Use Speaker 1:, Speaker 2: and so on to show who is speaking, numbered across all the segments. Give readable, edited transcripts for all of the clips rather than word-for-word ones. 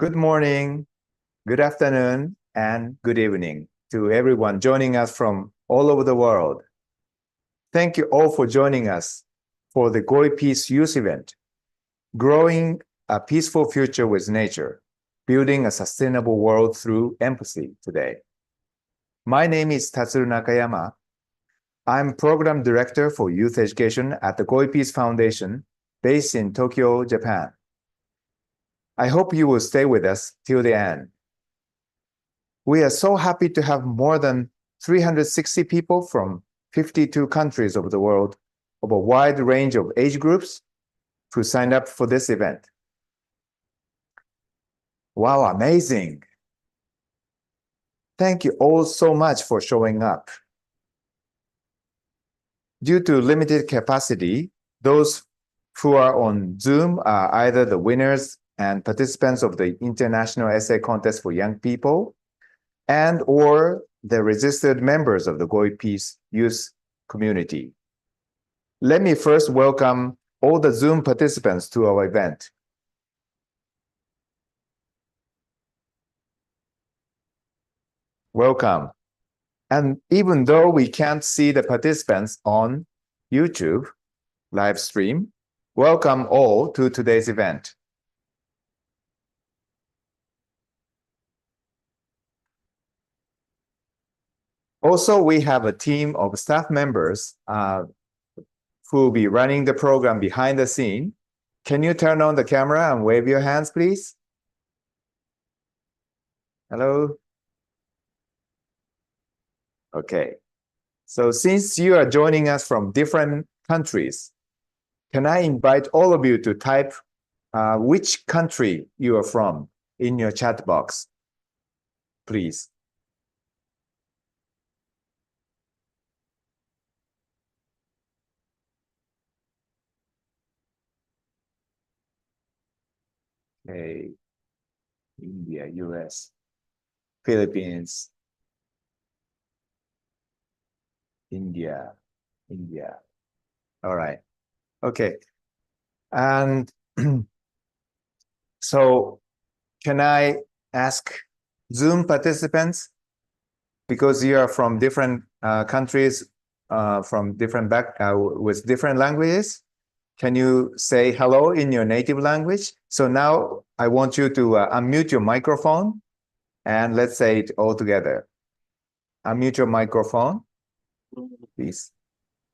Speaker 1: Good morning, good afternoon, and good evening to everyone joining us from all over the world. Thank you all for joining us for the Goi Peace Youth event, Growing a Peaceful Future with Nature, Building a Sustainable World Through Empathy today. My name is Tatsuru Nakayama. I'm Program Director for Youth Education at the Goi Peace Foundation, based in Tokyo, Japan. I hope you will stay with us till the end. We are so happy to have more than 360 people from 52 countries of the world of a wide range of age groups who signed up for this event. Wow, amazing. Thank you all so much for showing up. Due to limited capacity, those who are on Zoom are either the winners and participants of the International Essay Contest for Young People and or the registered members of the Goi Peace Youth community. Let me first welcome all the Zoom participants to our event. Welcome. And even though we can't see the participants on YouTube live stream, welcome all to today's event. Also, we have a team of staff members who will be running the program behind the scene. Can you turn on the camera and wave your hands, please? Hello? Okay. So since you are joining us from different countries, can I invite all of you to type which country you are from in your chat box, please? Okay. India, US, Philippines, India. All right. Okay. And so can I ask Zoom participants, because you are from different countries, from different with different languages, can you say hello in your native language? So now I want you to unmute your microphone and let's say it all together. Unmute your microphone, please.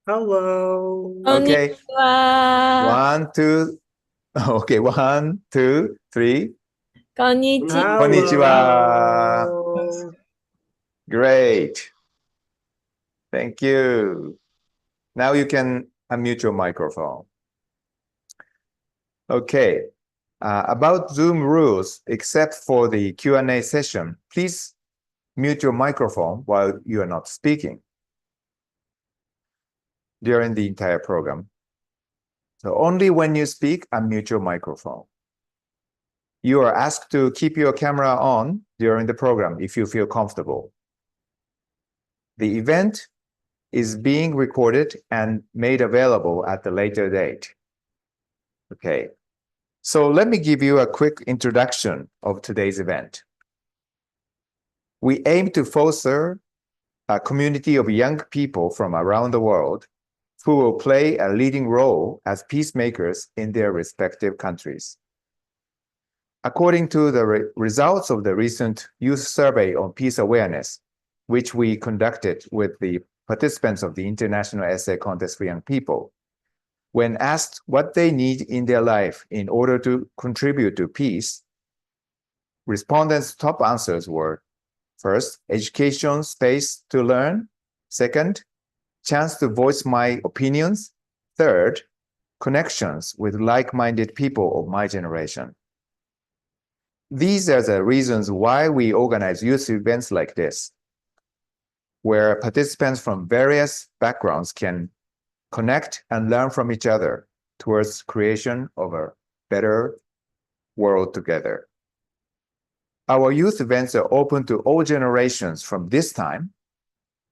Speaker 2: Hello.
Speaker 1: Okay.
Speaker 3: Konnichiwa.
Speaker 1: 1, 2. Okay, 1, 2, 3.
Speaker 3: Konnichiwa.
Speaker 1: Konnichiwa. Great. Thank you. Now you can unmute your microphone. Okay. About Zoom rules, except for the Q&A session, please mute your microphone while you are not speaking during the entire program. So only when you speak, unmute your microphone. You are asked to keep your camera on during the program if you feel comfortable. The event is being recorded and made available at a later date. Okay. So let me give you a quick introduction of today's event. We aim to foster a community of young people from around the world who will play a leading role as peacemakers in their respective countries. According to the results of the recent youth survey on peace awareness, which we conducted with the participants of the International Essay Contest for Young People, when asked what they need in their life in order to contribute to peace, respondents' top answers were: first, education, space to learn; second, chance to voice my opinions; third, connections with like-minded people of my generation. These are the reasons why we organize youth events like this, where participants from various backgrounds can connect and learn from each other towards creation of a better world together. Our youth events are open to all generations from this time,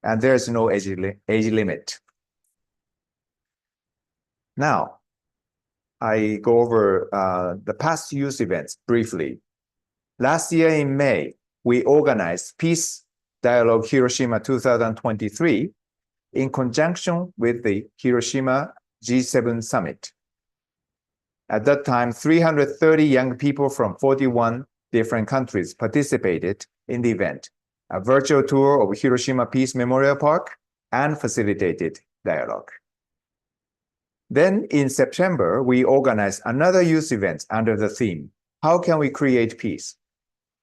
Speaker 1: and there is no age limit. Now, I go over the past youth events briefly. Last year in May, we organized Peace Dialogue Hiroshima 2023 in conjunction with the Hiroshima G7 Summit. At that time, 330 young people from 41 different countries participated in the event, a virtual tour of Hiroshima Peace Memorial Park, and facilitated dialogue. Then in September, we organized another youth event under the theme, How Can We Create Peace?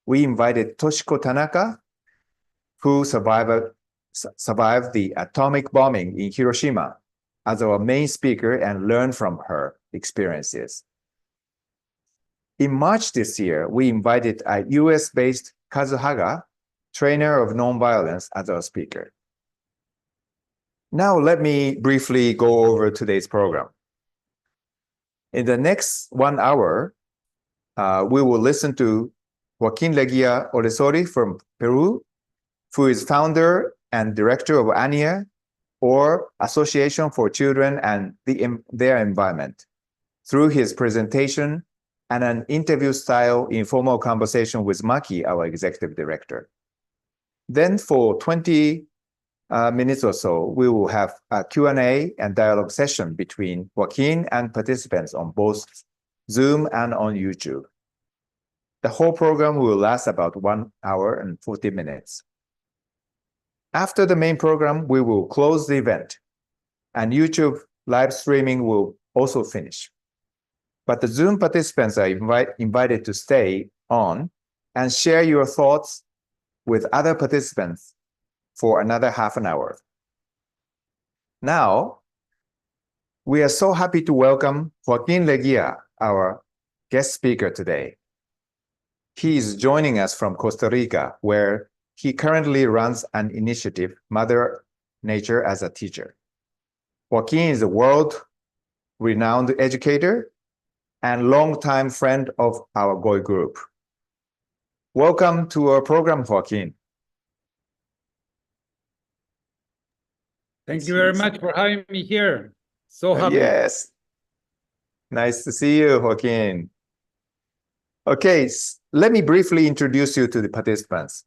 Speaker 1: We invited Toshiko Tanaka, who survived the atomic bombing in Hiroshima, as our main speaker and learned from her experiences. In March this year, we invited a US-based Kazuhaga, trainer of nonviolence, as our speaker. Now let me briefly go over today's program. In the next 1 hour, we will listen to Joaquín Leguía Orezzoli from Peru, who is founder and director of ANIA, or Association for Children and their Environment, through his presentation and an interview-style informal conversation with Maki, our executive director. Then for 20 minutes or so, we will have a Q&A and dialogue session between Joaquín and participants on both Zoom and on YouTube. The whole program will last about 1 hour and 40 minutes. After the main program, we will close the event, and YouTube live streaming will also finish. But the Zoom participants are invited to stay on and share your thoughts with other participants for another half an hour. Now, we are so happy to welcome Joaquín Leguía, our guest speaker today. He is joining us from Costa Rica, where he currently runs an initiative, Mother Nature as a Teacher. Joaquín is a world-renowned educator and longtime friend of our Goi group. Welcome to our program, Joaquín.
Speaker 4: Thank you very much for having me here. So happy.
Speaker 1: Yes. Nice to see you, Joaquín. Okay, let me briefly introduce you to the participants.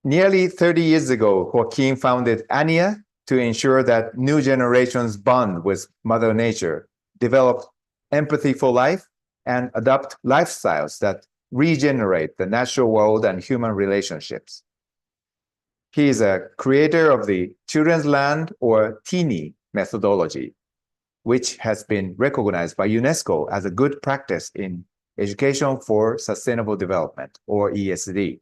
Speaker 1: Nearly 30 years ago, Joaquín founded ANIA to ensure that new generations bond with Mother Nature, develop empathy for life, and adopt lifestyles that regenerate the natural world and human relationships. He is a creator of the Children's Land, or TINI methodology, which has been recognized by UNESCO as a good practice in Education for Sustainable Development, or ESD.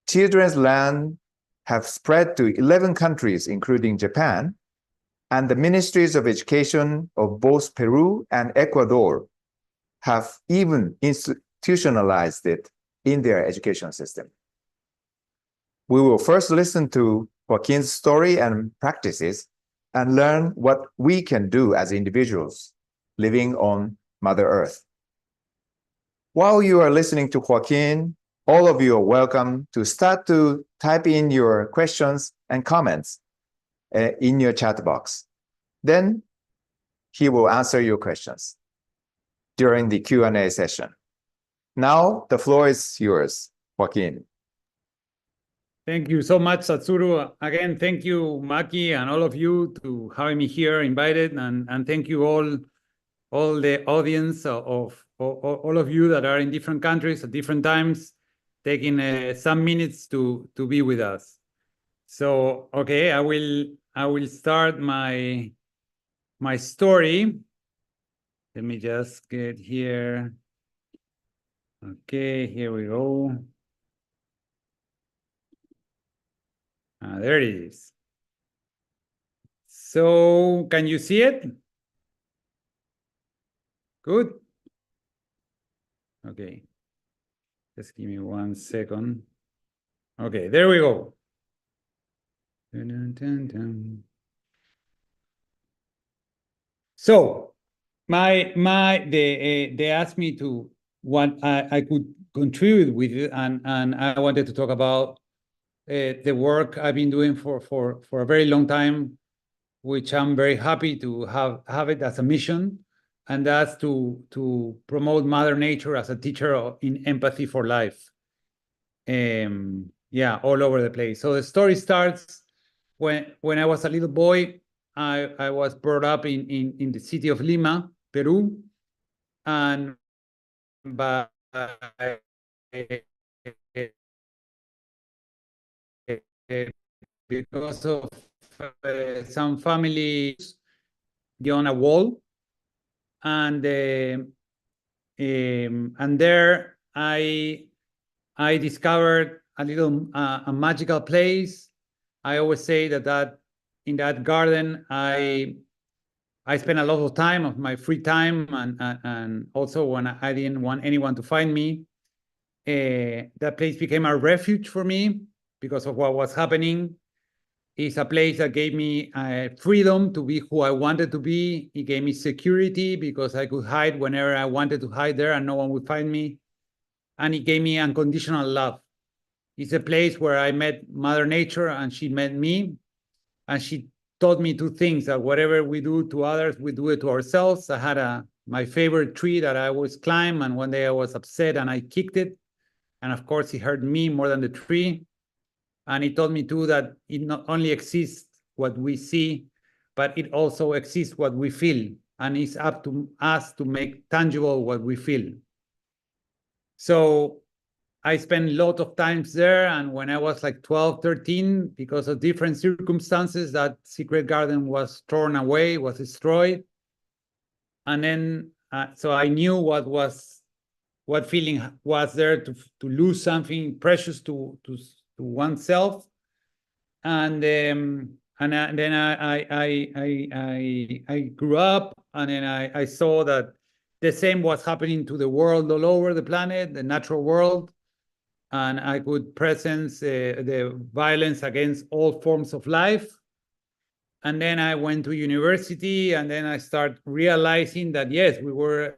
Speaker 1: Children's Land have spread to 11 countries, including Japan, and the ministries of education of both Peru and Ecuador have even institutionalized it in their education system. We will first listen to Joaquín's story and practices and learn what we can do as individuals living on Mother Earth. While you are listening to Joaquín, all of you are welcome to start to type in your questions and comments in your chat box. Then he will answer your questions during the Q&A session. Now, the floor is yours, Joaquín.
Speaker 4: Thank you so much, Satsuru. Again, thank you, Maki, and all of you to having me here, invited, and thank you all the audience of all of you that are in different countries at different times, taking some minutes to be with us. So, okay, I will start my story. Let me just get here. Okay, here we go. There it is. So, can you see it? Good. Okay. Just give me 1 second. Okay, there we go. Dun, dun, dun, dun. So, they asked me to what I could contribute with it, and I wanted to talk about the work I've been doing for a very long time, which I'm very happy to have it as a mission, and that's to promote Mother Nature as a teacher in empathy for life. Yeah, all over the place. So the story starts when I was a little boy. I was brought up in the city of Lima, Peru, and by because of some families beyond a wall, and there I discovered a little a magical place. I always say that in that garden I spent a lot of time of my free time, and also when I didn't want anyone to find me. That place became a refuge for me because of what was happening. It's a place that gave me freedom to be who I wanted to be. It gave me security because I could hide whenever I wanted to hide there and no one would find me. And it gave me unconditional love. It's a place where I met Mother Nature and she met me. And she taught me two things, that whatever we do to others, we do it to ourselves. I had my favorite tree that I always climb, and one day I was upset and I kicked it. And of course, it hurt me more than the tree. And it taught me too that it not only exists what we see, but it also exists what we feel. And it's up to us to make tangible what we feel. So I spent a lot of times there. And when I was like 12, 13, because of different circumstances, that secret garden was torn away, was destroyed. And then, so I knew what feeling was there to lose something precious to oneself. And then I grew up, and then I saw that the same was happening to the world all over the planet, the natural world. And I could presence the violence against all forms of life. And then I went to university, and then I started realizing that, yes, we were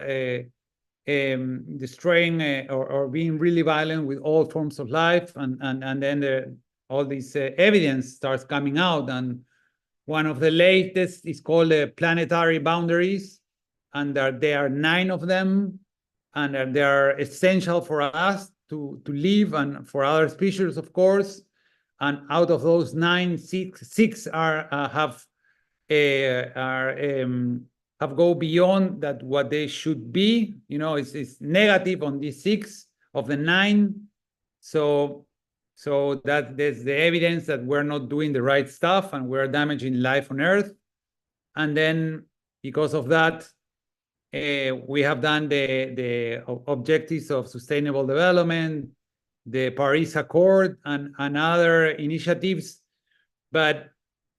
Speaker 4: destroying or being really violent with all forms of life. And then all this evidence starts coming out. And one of the latest is called planetary boundaries. And there are 9 of them. And they are essential for us to live, and for other species, of course. And out of those 9, 6 have go beyond that what they should be. You know, it's negative on these 6 of the 9. So that there's the evidence that we're not doing the right stuff and we're damaging life on Earth. And then because of that, we have done the objectives of sustainable development, the Paris Accord, and other initiatives. But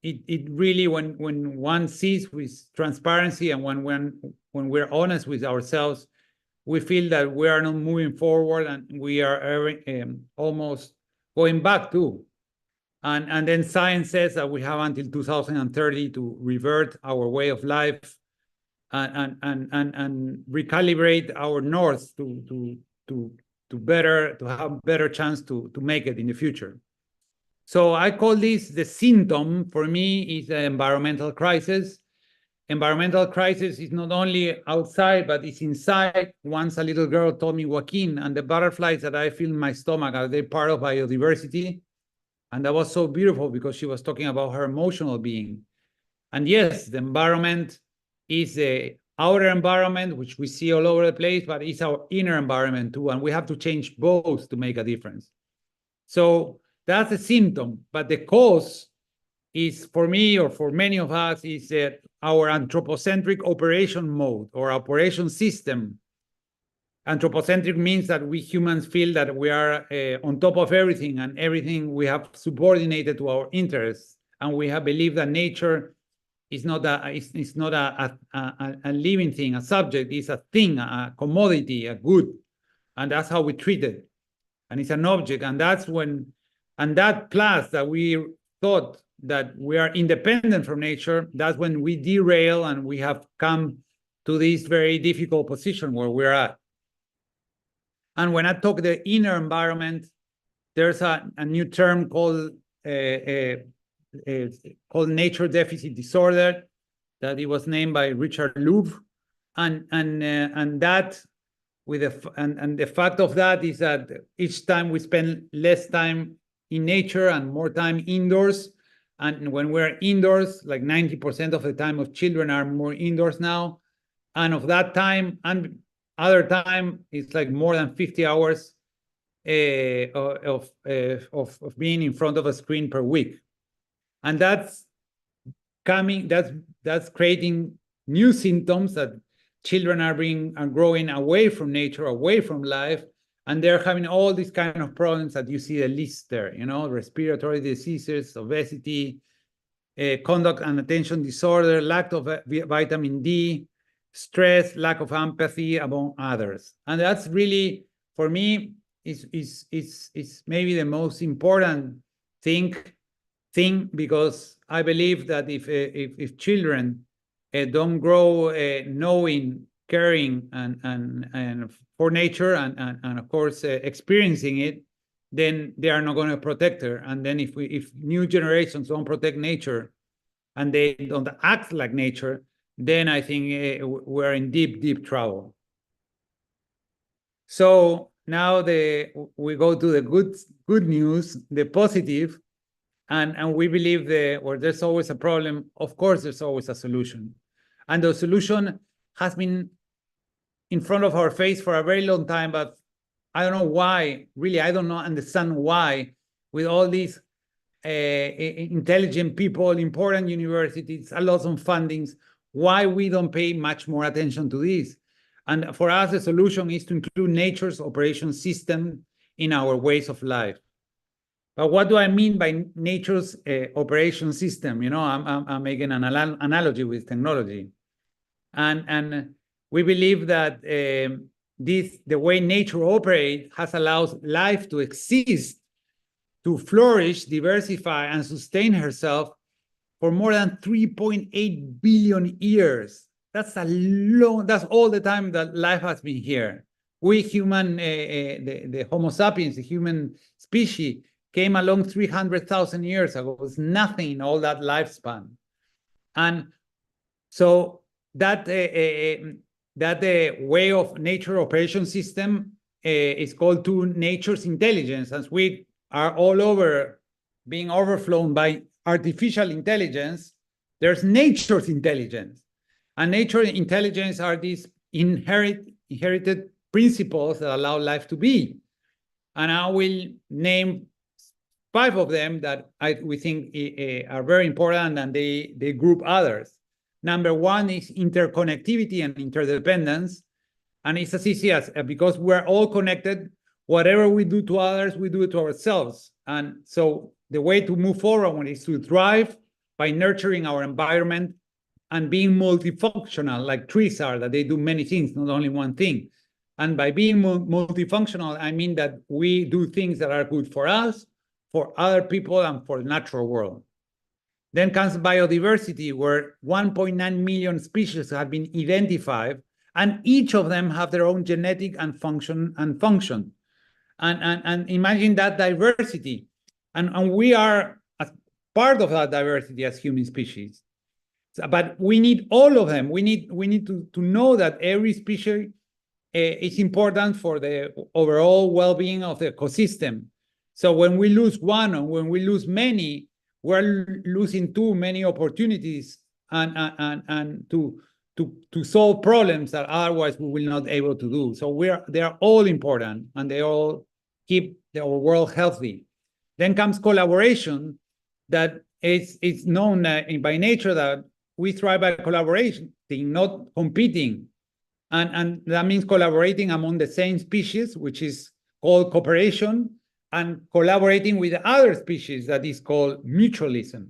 Speaker 4: it really, when one sees with transparency and when we're honest with ourselves, we feel that we are not moving forward, and we are almost going back too. And then science says that we have until 2030 to revert our way of life and recalibrate our north to have better chance to make it in the future. So I call this the symptom. For me, is the environmental crisis. Environmental crisis is not only outside, but it's inside. Once a little girl told me, Joaquín, and the butterflies that I feel in my stomach, are they part of biodiversity? And that was so beautiful because she was talking about her emotional being. And yes, the environment is the outer environment, which we see all over the place, but it's our inner environment too. And we have to change both to make a difference. So that's a symptom. But the cause is, for me or for many of us, is our anthropocentric operation mode or operation system. Anthropocentric means that we humans feel that we are on top of everything, and everything we have subordinated to our interests. And we have believed that nature is not a living thing, a subject. It's a thing, a commodity, a good. And that's how we treat it. And it's an object. And that's when, and that plus that we thought that we are independent from nature, that's when we derail and we have come to this very difficult position where we're at. And when I talk the inner environment, there's a new term called nature deficit disorder, that it was named by Richard Louv. and that with the fact of that is that each time we spend less time in nature and more time indoors. And when we're indoors, like 90% of the time of children are more indoors now. And of that time, and other time, it's like more than 50 hours of being in front of a screen per week. And that's creating new symptoms that children are growing away from nature, away from life, and they're having all these kind of problems that you see the list there, respiratory diseases, obesity, conduct and attention disorder, lack of vitamin D, stress, lack of empathy, among others. And that's really, for me, is maybe the most important thing, because I believe that if children don't grow knowing, caring, and for nature, and of course experiencing it, then they are not going to protect her. And then if new generations don't protect nature and they don't act like nature, then I think we're in deep trouble. So now we go to the good news, the positive, and we believe where there's always a problem, of course there's always a solution. And the solution has been in front of our face for a very long time, but I don't know why, really, I don't understand why, with all these intelligent people, important universities, a lot of fundings, why we don't pay much more attention to this. And for us, the solution is to include nature's operation system in our ways of life. But what do I mean by nature's operation system? I'm making an analogy with technology. And we believe that the way nature operates has allowed life to exist, to flourish, diversify, and sustain herself for more than 3.8 billion years. That's all the time that life has been here. We human, the Homo sapiens, the human species, came along 300,000 years ago. It was nothing in all that lifespan. And so that way of nature operation system is called to nature's intelligence. As we are all over being overflown by artificial intelligence, there's nature's intelligence. And nature's intelligence are these inherited principles that allow life to be. And I will name 5 of them that we think are very important, and they group others. Number 1 is interconnectivity and interdependence. And it's as easy as, because we're all connected, whatever we do to others, we do it to ourselves. And so the way to move forward is to thrive by nurturing our environment and being multifunctional, like trees are, that they do many things, not only one thing. And by being multifunctional, I mean that we do things that are good for us, for other people, and for the natural world. Then comes biodiversity, where 1.9 million species have been identified, and each of them have their own genetic and function. And imagine that diversity. And we are as part of that diversity as human species. But we need all of them. We need to know that every species is important for the overall well-being of the ecosystem. So when we lose one, or when we lose many, we're losing too many opportunities and to solve problems that otherwise we will not be able to do. So they are all important, and they all keep our world healthy. Then comes collaboration, that it's known by nature that we thrive by collaboration, not competing. And that means collaborating among the same species, which is called cooperation, and collaborating with other species, that is called mutualism.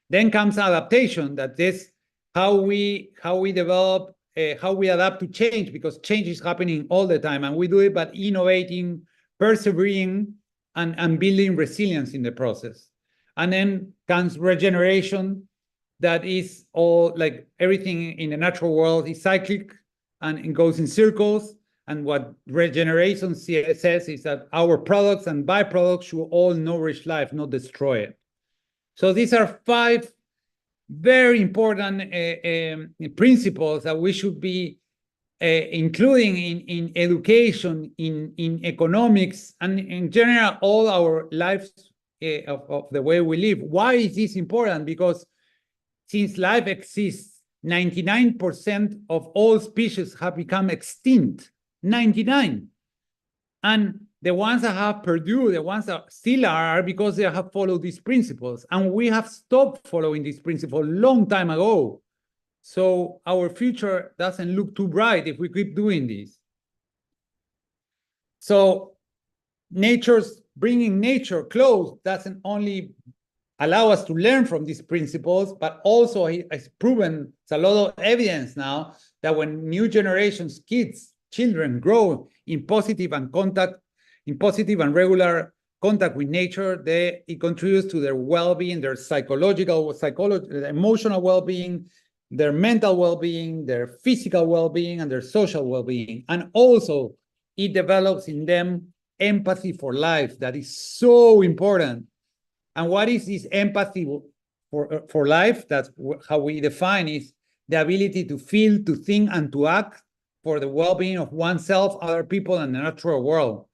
Speaker 4: Then comes adaptation, that is how we develop, how we adapt to change, because change is happening all the time, and we do it by innovating, persevering, and building resilience in the process. And then comes regeneration, that is all, like everything in the natural world is cyclic, and it goes in circles. And what regeneration says is that our products and byproducts should all nourish life, not destroy it. So these are 5 very important principles that we should be including in education, in economics, and in general, all our lives of the way we live. Why is this important? Because since life exists, 99% of all species have become extinct. 99. And the ones that have purdued, the ones that still are because they have followed these principles. And we have stopped following these principles a long time ago. So our future doesn't look too bright if we keep doing this. So bringing nature close doesn't only allow us to learn from these principles, but also it's proven, it's a lot of evidence now that when new generations, children grow in positive and regular contact with nature, it contributes to their well-being, their psychological, emotional well-being, their mental well-being, their physical well-being, and their social well-being. And also, it develops in them empathy for life. That is so important. And what is this empathy for life? That's how we define is the ability to feel, to think, and to act for the well-being of oneself, other people, and the natural world.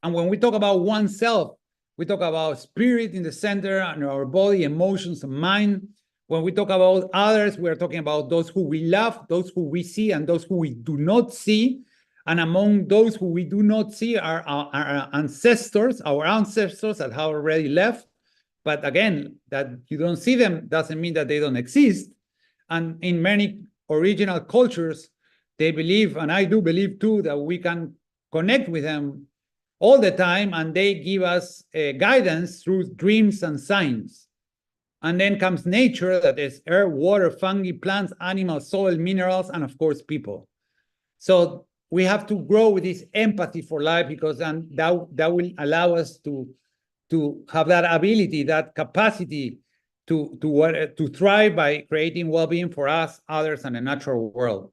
Speaker 4: And when we talk about oneself, we talk about spirit in the center and our body, emotions, and mind. When we talk about others, we are talking about those who we love, those who we see, and those who we do not see. And among those who we do not see are our ancestors that have already left. But again, that you don't see them doesn't mean that they don't exist. And in many original cultures, they believe, and I do believe too, that we can connect with them all the time, and they give us guidance through dreams and signs. And then comes nature, that is air, water, fungi, plants, animals, soil, minerals, and of course, people. So we have to grow with this empathy for life, because then that will allow us to have that ability, that capacity to thrive by creating well-being for us, others, and the natural world.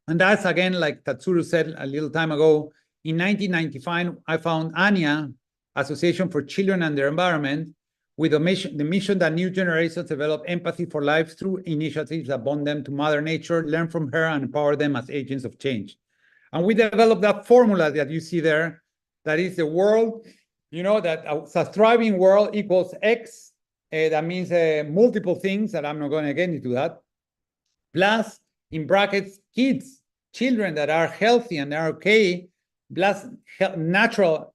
Speaker 4: And that's, again, like Tatsuro said a little time ago, in 1995, I found ANIA, Association for Children and the Environment, with the mission that new generations develop empathy for life through initiatives that bond them to Mother Nature, learn from her, and empower them as agents of change. And we developed that formula that you see there, that is the world, that a thriving world equals X. That means multiple things that I'm not going to get into that. Plus, in brackets, children that are healthy and are okay, plus natural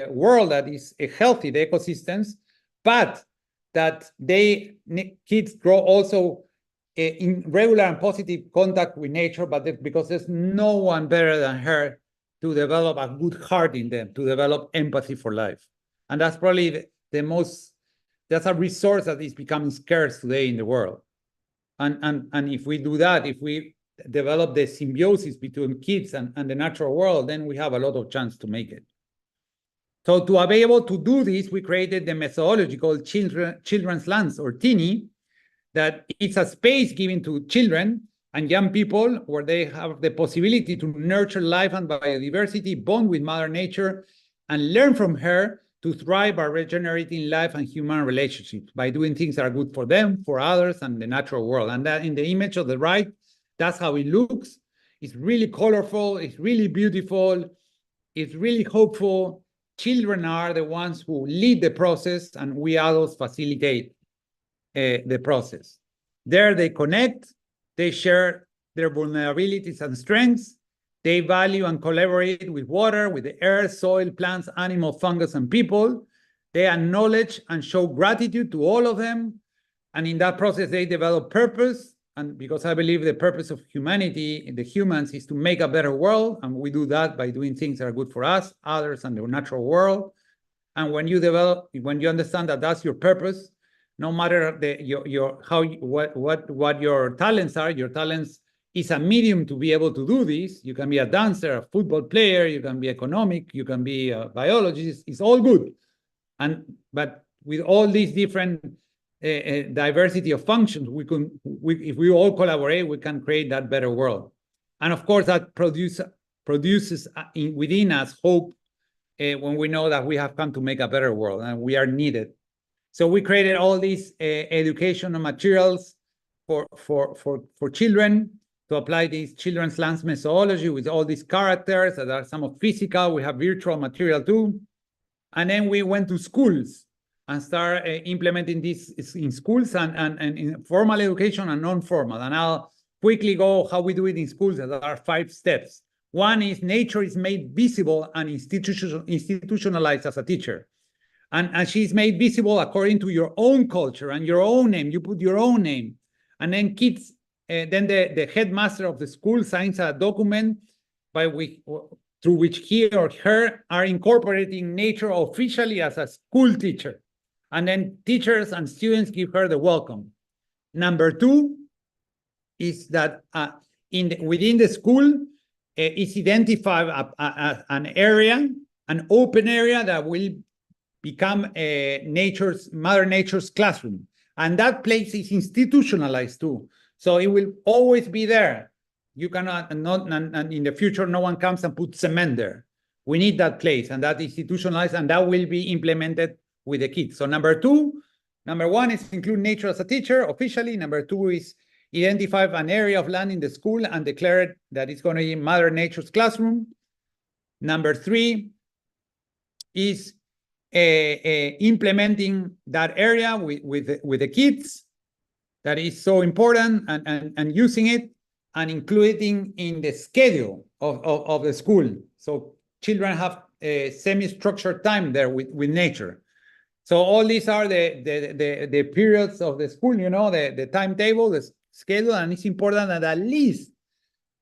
Speaker 4: world that is healthy, the ecosystems, but that kids grow also in regular and positive contact with nature, but because there's no one better than her to develop a good heart in them, to develop empathy for life. And that's probably that's a resource that is becoming scarce today in the world. And if we do that, if we develop the symbiosis between kids and the natural world, then we have a lot of chance to make it. So to be able to do this, we created the methodology called Children's Lands, or TINI, that it's a space given to children and young people where they have the possibility to nurture life and biodiversity, bond with Mother Nature, and learn from her to thrive by regenerating life and human relationships, by doing things that are good for them, for others, and the natural world. And that in the image of the right, that's how it looks. It's really colorful, it's really beautiful, it's really hopeful. Children are the ones who lead the process, and we adults facilitate the process. There they connect, they share their vulnerabilities and strengths, they value and collaborate with water, with the air, soil, plants, animal, fungus, and people. They acknowledge and show gratitude to all of them. And in that process, they develop purpose. And because I believe the purpose of humanity, the humans, is to make a better world. And we do that by doing things that are good for us, others, and the natural world. And when you understand that that's your purpose, no matter what your talents are, your talents is a medium to be able to do this. You can be a dancer, a football player, you can be economic, you can be a biologist. It's all good. But with all these different diversity of functions, if we all collaborate, we can create that better world. And of course, that produces within us hope when we know that we have come to make a better world and we are needed. So we created all these educational materials for children to apply this children's lands methodology with all these characters that are some of physical. We have virtual material too. And then we went to schools and start implementing this in schools and in formal education and non-formal. And I'll quickly go how we do it in schools. There are 5 steps. One is nature is made visible and institutionalized as a teacher. And she's made visible according to your own culture and your own name. You put your own name. And then kids, then the headmaster of the school signs a document through which he or her are incorporating nature officially as a school teacher. And then teachers and students give her the welcome. Number 2 is that within the school, is identify an area, an open area that will become Mother Nature's classroom. And that place is institutionalized too. So it will always be there. You cannot, and in the future, no one comes and puts cement there. We need that place, and that institutionalized, and that will be implemented with the kids. So number 1 is include nature as a teacher officially. Number 2 is identify an area of land in the school and declare it that it's going to be Mother Nature's classroom. Number 3 is implementing that area with the kids. That is so important, and using it and including in the schedule of the school. So children have a semi-structured time there with nature. So all these are the periods of the school, the timetable, the schedule, and it's important that at least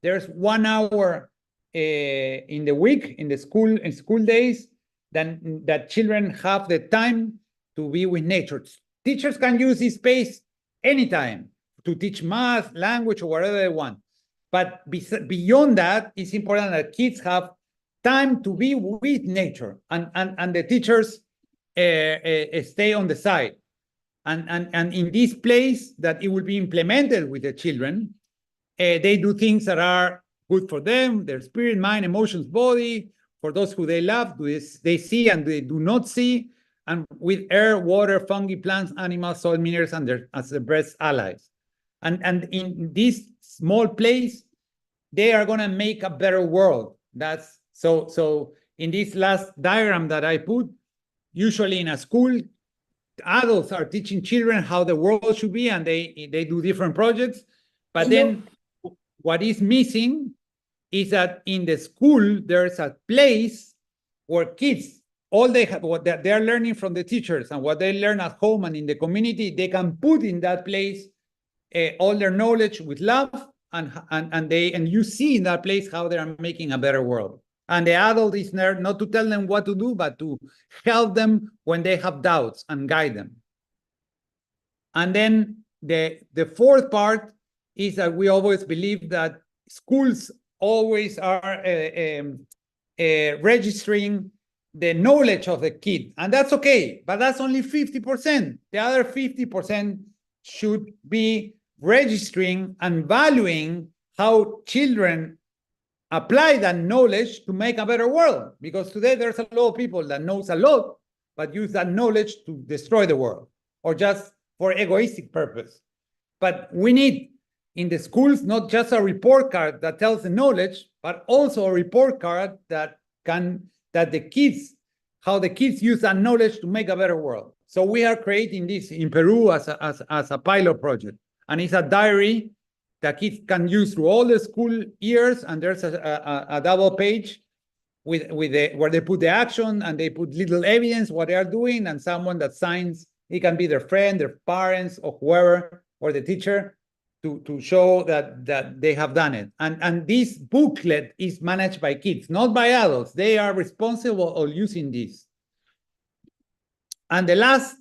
Speaker 4: there's 1 hour in the week, in school days, that children have the time to be with nature. Teachers can use this space anytime to teach math, language, or whatever they want. But beyond that, it's important that kids have time to be with nature, and the teachers stay on the side. And in this place that it will be implemented with the children, they do things that are good for them, their spirit, mind, emotions, body, for those who they love, they see and they do not see, and with air, water, fungi, plants, animals, soil minerals, and as the best allies. And in this small place, they are going to make a better world. That's so in this last diagram that I put, usually in a school, adults are teaching children how the world should be, and they do different projects. But then what is missing is that in the school, there's a place where kids, all they have, what they're learning from the teachers and what they learn at home and in the community, they can put in that place all their knowledge with love, and you see in that place how they are making a better world. And the adult is there not to tell them what to do, but to help them when they have doubts and guide them. And then the 4th part is that we always believe that schools always are registering the knowledge of the kid. And that's okay, but that's only 50%. The other 50% should be registering and valuing how children apply that knowledge to make a better world. Because today there's a lot of people that knows a lot, but use that knowledge to destroy the world or just for egoistic purpose. But we need in the schools not just a report card that tells the knowledge, but also a report card that the kids, how the kids use that knowledge to make a better world. So we are creating this in Peru as a pilot project, and it's a diary that kids can use through all the school years, and there's a double page where they put the action and they put little evidence what they are doing, and someone that signs. It can be their friend, their parents, or whoever, or the teacher, to show that they have done it. And this booklet is managed by kids, not by adults. They are responsible for using this. And the last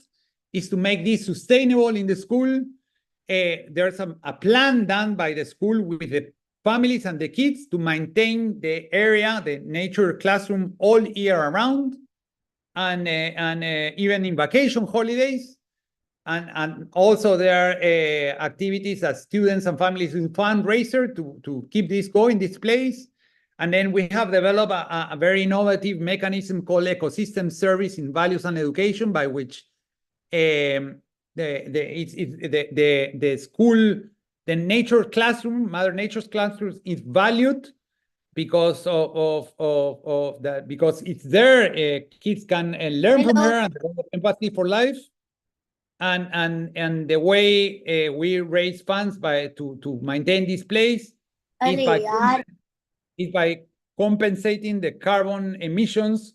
Speaker 4: is to make this sustainable in the school. There's a plan done by the school with the families and the kids to maintain the area, the nature classroom, all year around, and even in vacation holidays. And also there are activities that students and families do fundraiser to keep this going, this place. And then we have developed a very innovative mechanism called ecosystem service in values and education, by which the the nature classroom, Mother Nature's classroom, is valued because of that, because it's there. Kids can learn from her and develop empathy for life. And the way we raise funds to maintain this place is by compensating the carbon emissions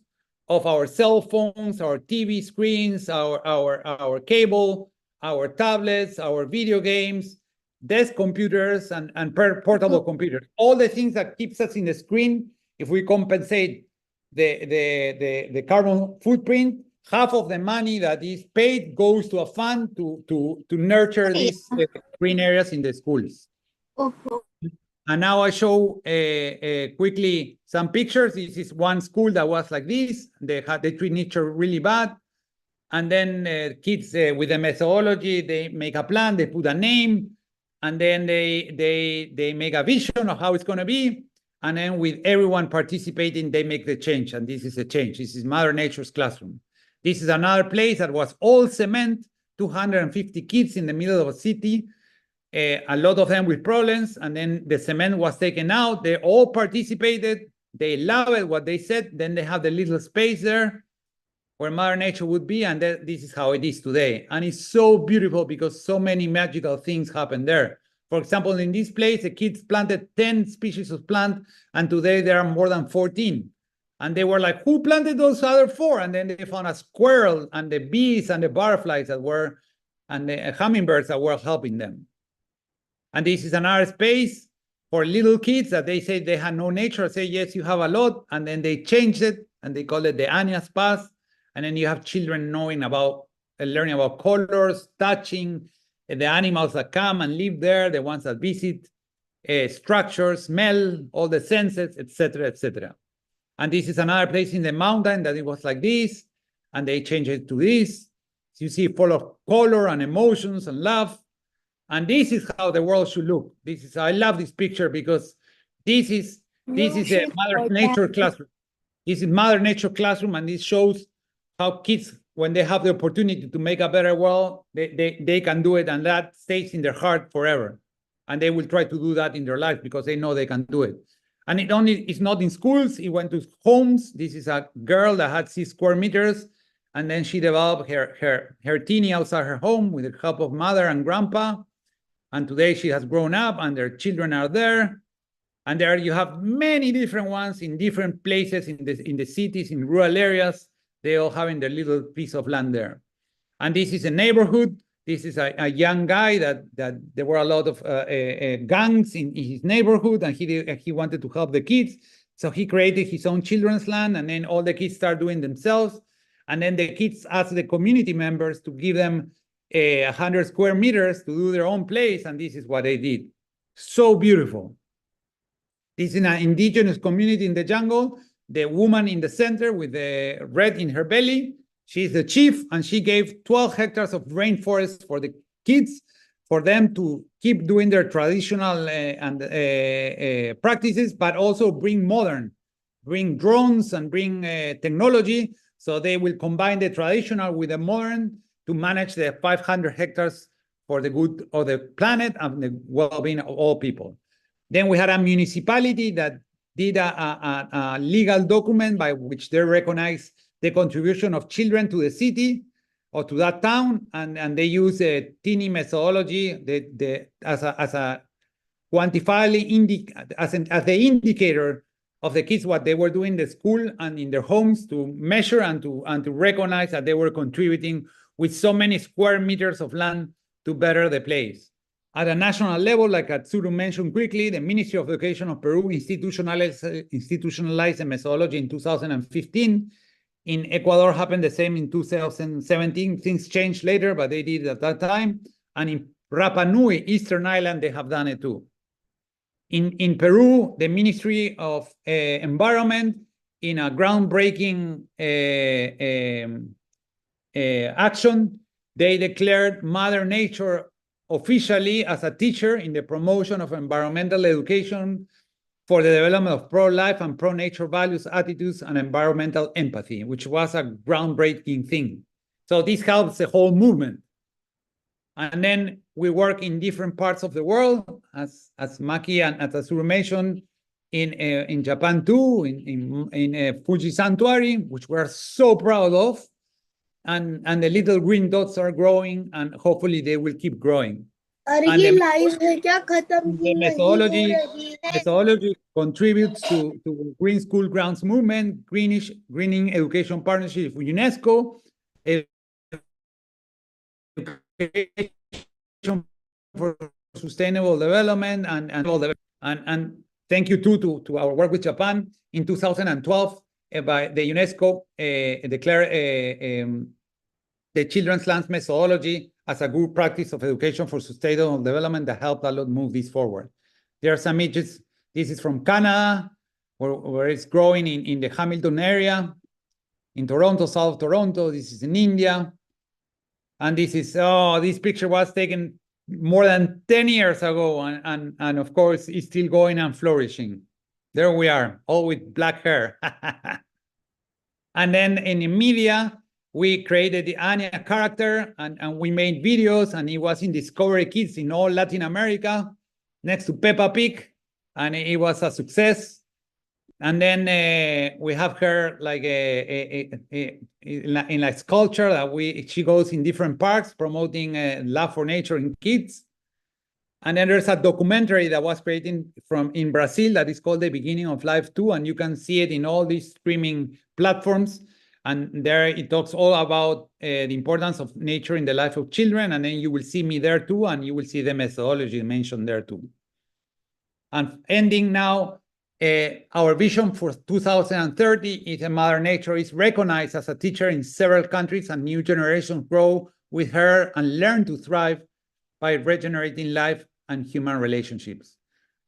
Speaker 4: of our cell phones, our TV screens, our cable, our tablets, our video games, desk computers, and portable computers. All the things that keeps us in the screen, if we compensate the carbon footprint, half of the money that is paid goes to a fund to nurture these green areas in the schools. And now I show quickly some pictures. This is one school that was like this. They treat nature really bad. And then kids with the methodology, they make a plan, they put a name, and then they make a vision of how it's going to be. And then with everyone participating, they make the change. And this is a change. This is Mother Nature's classroom. This is another place that was all cement, 250 kids in the middle of a city, a lot of them with problems. And then the cement was taken out. They all participated. They loved what they said. Then they have the little space there where Mother Nature would be. And this is how it is today. And it's so beautiful because so many magical things happen there. For example, in this place, the kids planted 10 species of plant, and today there are more than 14. And they were like, who planted those other 4? And then they found a squirrel and the bees and the butterflies and the hummingbirds that were helping them. And this is another space for little kids that they say they had no nature. I say, yes, you have a lot. And then they changed it and they call it the ANIA space. And then you have children learning about colors, touching the animals that come and live there, the ones that visit, structure, smell, all the senses, etc., etc. And this is another place in the mountain that it was like this, and they changed it to this. So you see full of color and emotions and love. And this is how the world should look. I love this picture because this is a Mother Nature classroom. This is Mother Nature classroom, and this shows how kids, when they have the opportunity to make a better world, they can do it, and that stays in their heart forever. And they will try to do that in their life because they know they can do it. And it's not in schools, it went to homes. This is a girl that had 6 square meters, and then she developed her teeny outside her home with the help of mother and grandpa. And today she has grown up and their children are there. And there you have many different ones in different places in the cities, in rural areas. They all having their little piece of land there. And this is a neighborhood. This is a young guy that there were a lot of gangs in his neighborhood, and he wanted to help the kids. So he created his own children's land, and then all the kids start doing themselves. And then the kids asked the community members to give them 100 square meters to do their own place, and this is what they did. So beautiful. This is an indigenous community in the jungle. The woman in the center with the red in her belly, she's the chief, and she gave 12 hectares of rainforest for the kids, for them to keep doing their traditional practices, but also bring drones and bring technology, so they will combine the traditional with the modern to manage the 500 hectares for the good of the planet and the well-being of all people. Then we had a municipality that did a legal document by which they recognize the contribution of children to the city or to that town, and they use a teeny methodology as a quantifiably as the indicator of the kids what they were doing in the school and in their homes, to measure and to recognize that they were contributing with so many square meters of land to better the place. At a national level, like Atsuru mentioned quickly, the Ministry of Education of Peru institutionalized the methodology in 2015. In Ecuador happened the same in 2017. Things changed later, but they did it at that time. And in Rapa Nui, Eastern Island, they have done it too. In Peru, the Ministry of Environment, in a groundbreaking action, they declared Mother Nature officially as a teacher in the promotion of environmental education for the development of pro-life and pro-nature values, attitudes, and environmental empathy, which was a groundbreaking thing. So this helps the whole movement. And then we work in different parts of the world, as Maki and Tatsuru mentioned, in Japan too, in Fuji Sanctuary, which we're so proud of. And the little green dots are growing, and hopefully they will keep growing. And the methodology contributes to Green School Grounds Movement, Greening Education Partnership with UNESCO, Education for Sustainable Development, and thank you too to our work with Japan. In 2012, by the UNESCO declared the Children's Lands methodology as a good practice of education for sustainable development that helped a lot move this forward. There are some images. This is from Canada, where it's growing in the Hamilton area, in Toronto, South Toronto. This is in India. And this is, this picture was taken more than 10 years ago, and of course, it's still going and flourishing. There we are, all with black hair. And then in the media, we created the ANIA character, and we made videos, and it was in Discovery Kids in all Latin America, next to Peppa Pig, and it was a success. And then we have her like in like sculpture that she goes in different parks promoting love for nature in kids. And then there's a documentary that was created in Brazil that is called The Beginning of Life 2, and you can see it in all these streaming platforms. And there it talks all about the importance of nature in the life of children. And then you will see me there too, and you will see the methodology mentioned there too. And ending now, our vision for 2030 is that Mother Nature is recognized as a teacher in several countries, and new generations grow with her and learn to thrive by regenerating life and human relationships.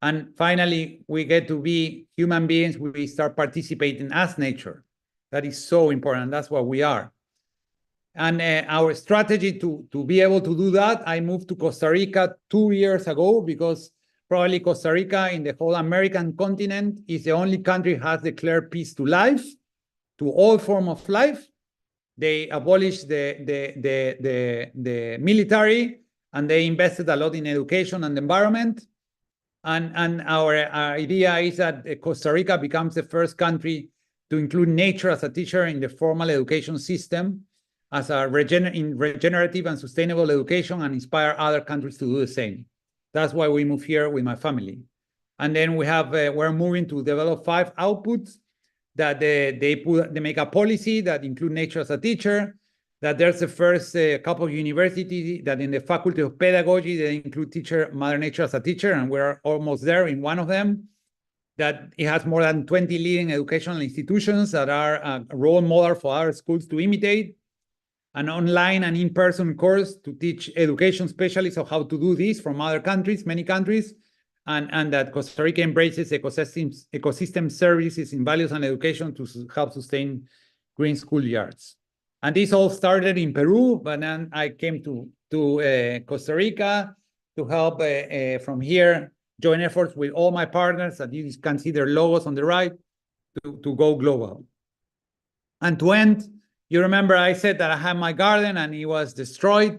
Speaker 4: And finally, we get to be human beings. We start participating as nature. That is so important. That's what we are. And our strategy to be able to do that, I moved to Costa Rica 2 years ago, because probably Costa Rica in the whole American continent is the only country that has declared peace to life, to all forms of life. They abolished the military, and they invested a lot in education and environment. And our idea is that Costa Rica becomes the first country to include nature as a teacher in the formal education system, as a regenerative and sustainable education, and inspire other countries to do the same. That's why we moved here with my family. And then we're moving to develop 5 outputs that they make a policy that include nature as a teacher, that there's the first couple of universities that in the Faculty of Pedagogy, they include Mother Nature as a teacher, and we're almost there in one of them, that it has more than 20 leading educational institutions that are a role model for other schools to imitate, an online and in-person course to teach education specialists of how to do this from other countries, many countries, and that Costa Rica embraces ecosystem services in values and education to help sustain green schoolyards. And this all started in Peru, but then I came to Costa Rica to help from here join efforts with all my partners that you can see their logos on the right to go global. And to end, you remember I said that I had my garden and it was destroyed.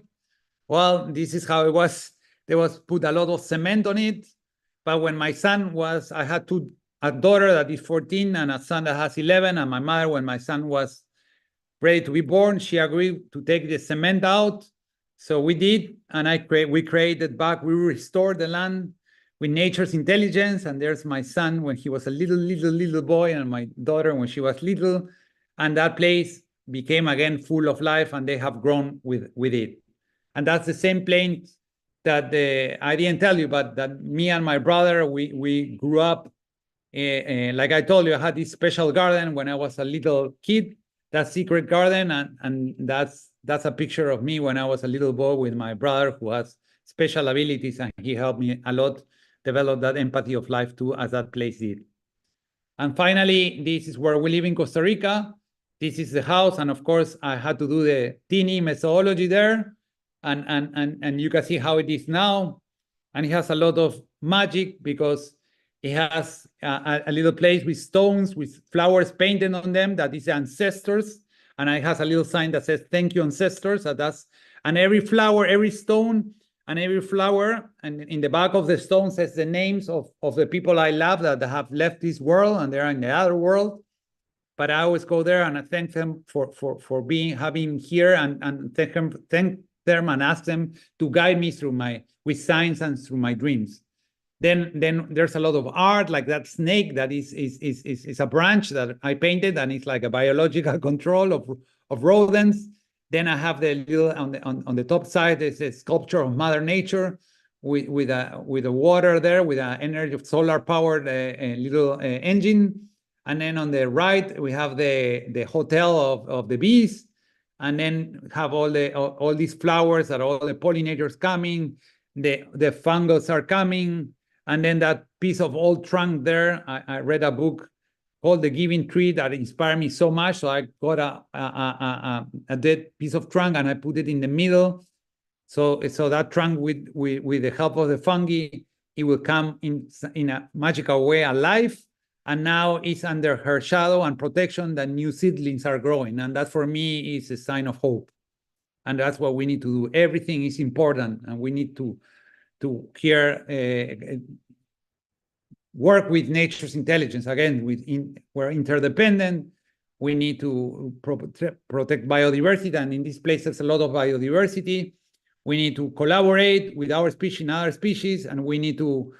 Speaker 4: Well, this is how it was. There was put a lot of cement on it. But when my son was, I had a daughter that is 14 and a son that has 11. And my mother, when my son was ready to be born, she agreed to take the cement out. So we did, and we created back, we restored the land with nature's intelligence. And there's my son when he was a little boy, and my daughter when she was little. And that place became again full of life, and they have grown with it. And that's the same place that I didn't tell you, but that me and my brother, we grew up. Like I told you, I had this special garden when I was a little kid, that secret garden, and that's a picture of me when I was a little boy with my brother who has special abilities, and he helped me a lot develop that empathy of life too, as that place did. And finally, this is where we live in Costa Rica. This is the house, and of course, I had to do the teeny methodology there, and you can see how it is now. And it has a lot of magic because it has a little place with stones with flowers painted on them that is ancestors. and it has a little sign that says, thank you, ancestors. And every flower, every stone, and every flower, and in the back of the stone says the names of the people I love that have left this world and they're in the other world. But I always go there and I thank them for having here, and thank them and ask them to guide me with signs and through my dreams. Then there's a lot of art, like that snake that is a branch that I painted, and it's like a biological control of rodents. Then I have the little on the top side, there's a sculpture of Mother Nature with a water there, with an energy of solar powered little engine. And then on the right we have the hotel of the bees, and then have all these flowers that all the pollinators coming, the fungus are coming, and then that piece of old trunk there. I read a book called The Giving Tree that inspired me so much. So I got a dead piece of trunk and I put it in the middle. So that trunk with the help of the fungi, it will come in a magical way alive. And now it's under her shadow and protection that new seedlings are growing. And that for me is a sign of hope. And that's what we need to do. Everything is important, and we need to here work with nature's intelligence. Again, we're interdependent. We need to protect biodiversity, and in this place there's a lot of biodiversity. We need to collaborate with our species and other species, and we need to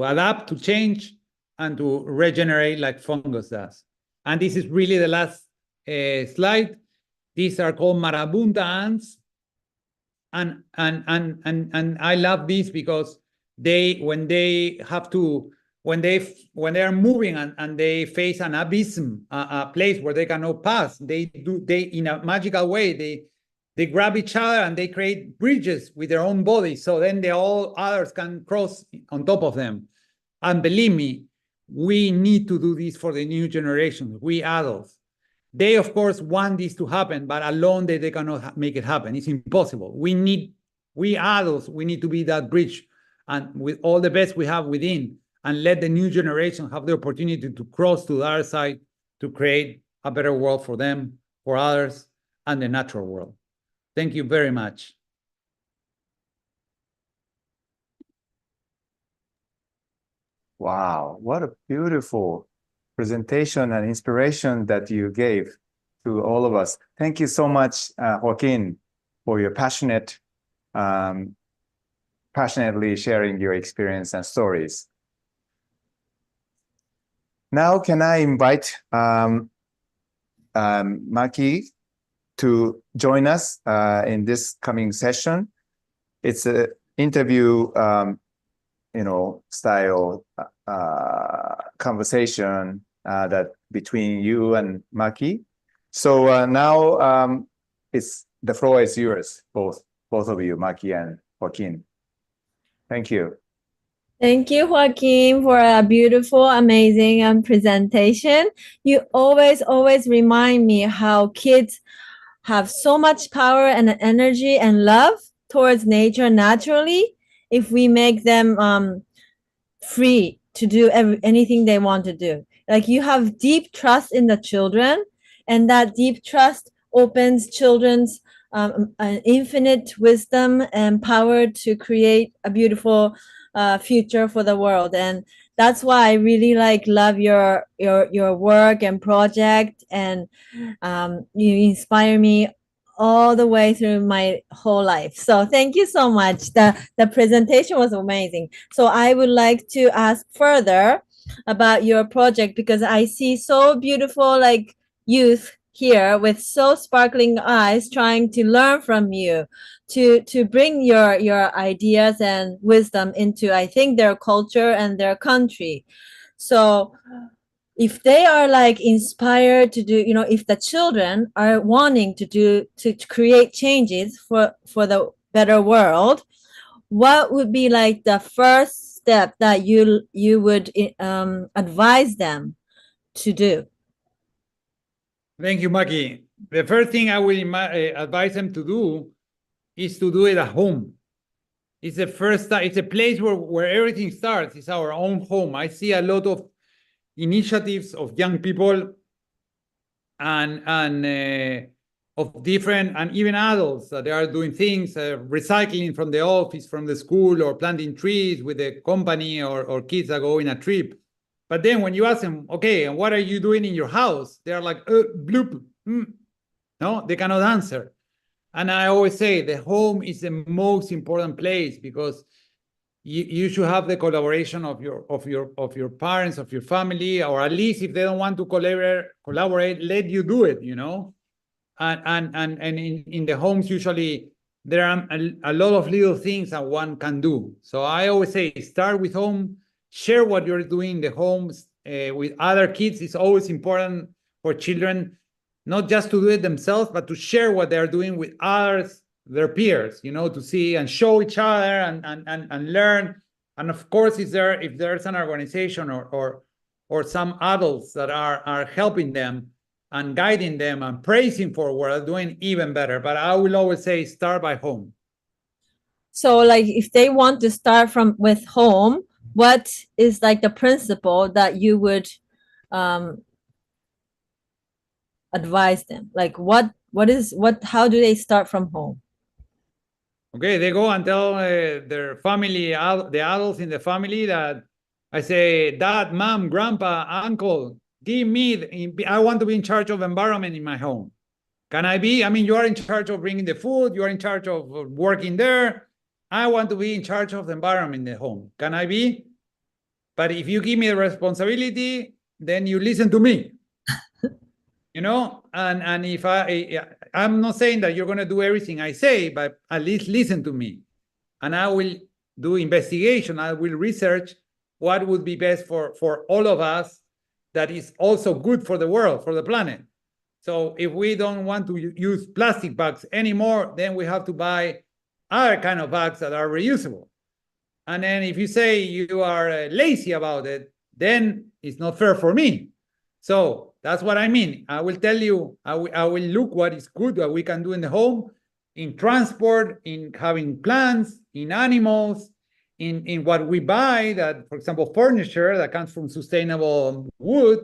Speaker 4: adapt, to change, and to regenerate like fungus does. And this is really the last slide. These are called marabunta ants, and I love these because when they are moving and they face an abyss, a place where they cannot pass, they in a magical way they grab each other and they create bridges with their own bodies, so then all others can cross on top of them. And believe me, we need to do this for the new generation. We adults, they of course want this to happen, but alone they cannot make it happen. It's impossible. We adults, we need to be that bridge, and with all the best we have within, and let the new generation have the opportunity to cross to the other side to create a better world for them, for others, and the natural world. Thank you very much.
Speaker 1: Wow, what a beautiful presentation and inspiration that you gave to all of us. Thank you so much, Joaquín, for your passionately sharing your experience and stories. Now, can I invite Maki to join us in this coming session? It's an interview, style conversation that between you and Maki. So now the floor is yours, both of you, Maki and Joaquín. Thank you.
Speaker 3: Thank you, Joaquín, for a beautiful, amazing presentation. You always remind me how kids have so much power and energy and love towards nature naturally if we make them free to do anything they want to do. Like, you have deep trust in the children, and that deep trust opens children's infinite wisdom and power to create a beautiful future for the world. And that's why I really love your work and project, and you inspire me all the way through my whole life. So thank you so much. The presentation was amazing. So I would like to ask further about your project, because I see so beautiful youth here with so sparkling eyes trying to learn from you, to bring your ideas and wisdom into, I think, their culture and their country. So if they are inspired to do, if the children are wanting to create changes for the better world, what would be the first step that you would advise them to do?
Speaker 4: Thank you, Maki. The first thing I will advise them to do is to do it at home. It's the first time. It's a place where everything starts. It's our own home. I see a lot of initiatives of young people of different, and even adults that they are doing things, recycling from the office, from the school, or planting trees with the company, or kids that go in a trip. But then when you ask them, okay, and what are you doing in your house? They're like, bloop. No, they cannot answer. And I always say the home is the most important place, because you should have the collaboration of your parents, of your family, or at least if they don't want to collaborate, let you do it, you know. And in the homes, usually there are a lot of little things that one can do. So I always say, start with home, share what you're doing in the homes with other kids. It's always important for children not just to do it themselves, but to share what they're doing with others, their peers, you know, to see and show each other and learn. And of course, if there's an organization or some adults that are helping them and guiding them and praising for what they're doing, even better. But I will always say, start by home.
Speaker 3: So like if they want to start with home, what is like the principle that you would advise them? Like how do they start from home?
Speaker 4: Okay, they go and tell their family, the adults in the family, that I say, Dad, Mom, Grandpa, Uncle, I want to be in charge of environment in my home. Can I be? I mean, you are in charge of bringing the food, you are in charge of working there. I want to be in charge of the environment in the home. Can I be? But if you give me the responsibility, then you listen to me. You know, and if I'm not saying that you're going to do everything I say, but at least listen to me. And I will do investigation. I will research what would be best for all of us, that is also good for the world, for the planet. So if we don't want to use plastic bags anymore, then we have to buy other kind of bags that are reusable. And then if you say you are lazy about it, then it's not fair for me. So that's what I mean. I will tell you, I will look what is good, what we can do in the home, in transport, in having plants, in animals, in what we buy, that, for example, furniture that comes from sustainable wood,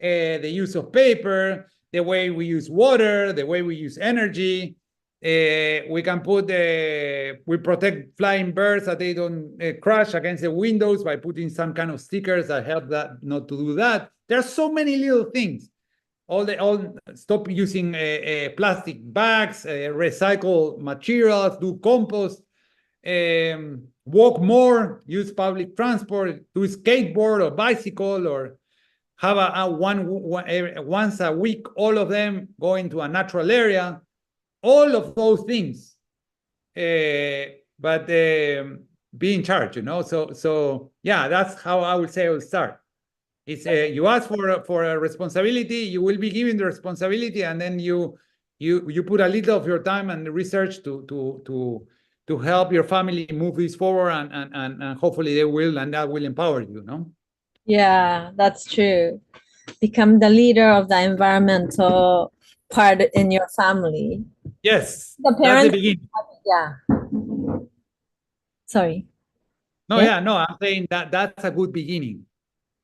Speaker 4: the use of paper, the way we use water, the way we use energy. We can we protect flying birds that they don't crash against the windows by putting some kind of stickers that help that not to do that. There are so many little things. Stop using plastic bags, recycle materials, do compost, walk more, use public transport, do skateboard or bicycle, or have once a week, all of them go into a natural area. All of those things, but be in charge, you know. So yeah, that's how I would say I will start. It's you ask for a responsibility, you will be given the responsibility, and then you put a little of your time and research to help your family move this forward, and hopefully they will, and that will empower you, no?
Speaker 3: Yeah, that's true. Become the leader of the environmental part in your family.
Speaker 4: Yes,
Speaker 3: The
Speaker 4: that's
Speaker 3: parents,
Speaker 4: the beginning.
Speaker 3: yeah. Sorry.
Speaker 4: No,
Speaker 3: Yeah.
Speaker 4: yeah, no, I'm saying that's a good beginning.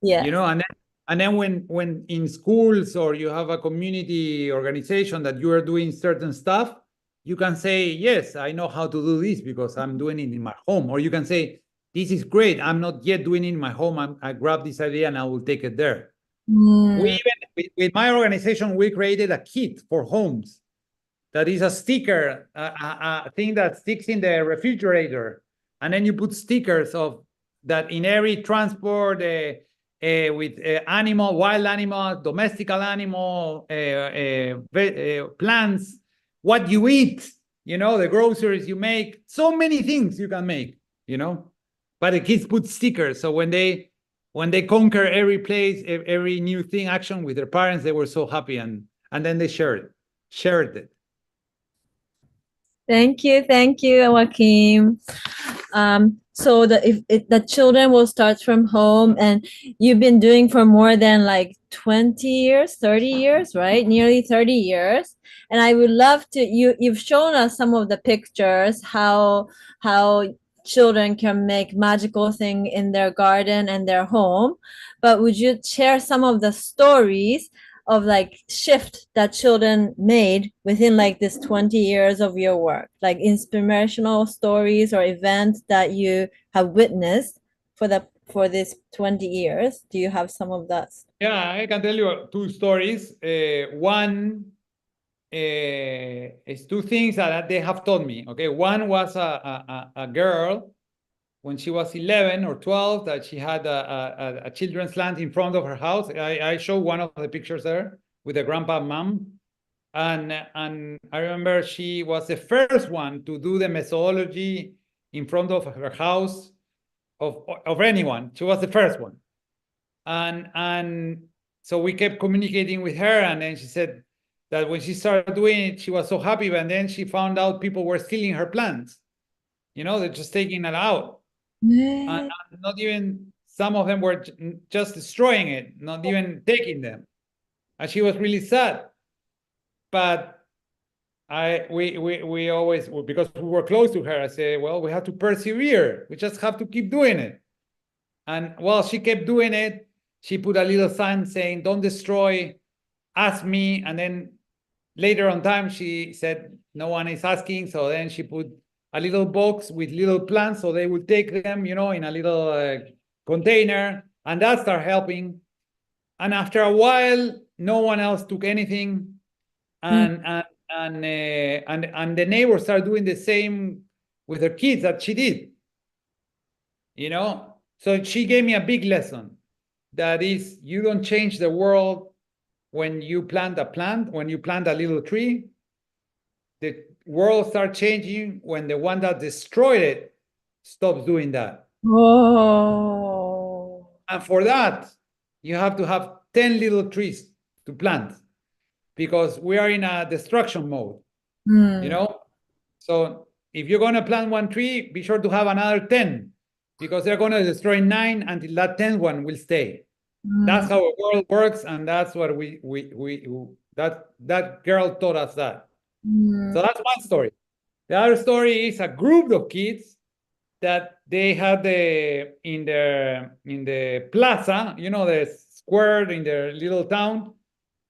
Speaker 3: Yeah.
Speaker 4: You know, and then when in schools, or you have a community organization that you are doing certain stuff, you can say, yes, I know how to do this because I'm doing it in my home. Or you can say, this is great, I'm not yet doing it in my home, I grab this idea and I will take it there. We even, with my organization, we created a kit for homes that is a sticker, a thing that sticks in the refrigerator, and then you put stickers of that in every transport, with animal, wild animal, domestical animal, plants, what you eat, you know, the groceries you make, so many things you can make, you know. But the kids put stickers, so when they conquer every place, every new thing, action with their parents, they were so happy, and then they shared it.
Speaker 3: Thank you, Joaquín. So the children will start from home, and you've been doing for more than like 20 years, 30 years, right? Nearly 30 years. And I would love to, you've shown us some of the pictures, how children can make magical thing in their garden and their home. But would you share some of the stories of like shift that children made within like this 20 years of your work, like inspirational stories or events that you have witnessed for this 20 years? Do you have some of that?
Speaker 4: Yeah, I can tell you two stories. One is two things that they have taught me. Okay, one was a girl when she was 11 or 12 that she had a children's land in front of her house. I showed one of the pictures there with the grandpa and mom. And I remember she was the first one to do the methodology in front of her house of anyone. She was the first one. And so we kept communicating with her, and then she said that when she started doing it, she was so happy, but then she found out people were stealing her plants. They're just taking it out. And not even, some of them were just destroying it, not even taking them. And she was really sad. But we always, because we were close to her, I said, well, we have to persevere. We just have to keep doing it. And while she kept doing it, she put a little sign saying, don't destroy, ask me. And then later on time, she said, no one is asking. So then she put a little box with little plants, so they would take them, in a little container, and that started helping. And after a while, no one else took anything, and the neighbors started doing the same with her kids that she did. So she gave me a big lesson. That is, you don't change the world when you plant a plant, when you plant a little tree. The world starts changing when the one that destroyed it stops doing that.
Speaker 3: Oh.
Speaker 4: And for that, you have to have 10 little trees to plant, because we are in a destruction mode, So if you're going to plant one tree, be sure to have another 10, because they're going to destroy 9 until that 10th one will stay. That's how the world works, and that's what that girl taught us that. So that's one story. The other story is a group of kids that they had in the plaza, the square in their little town.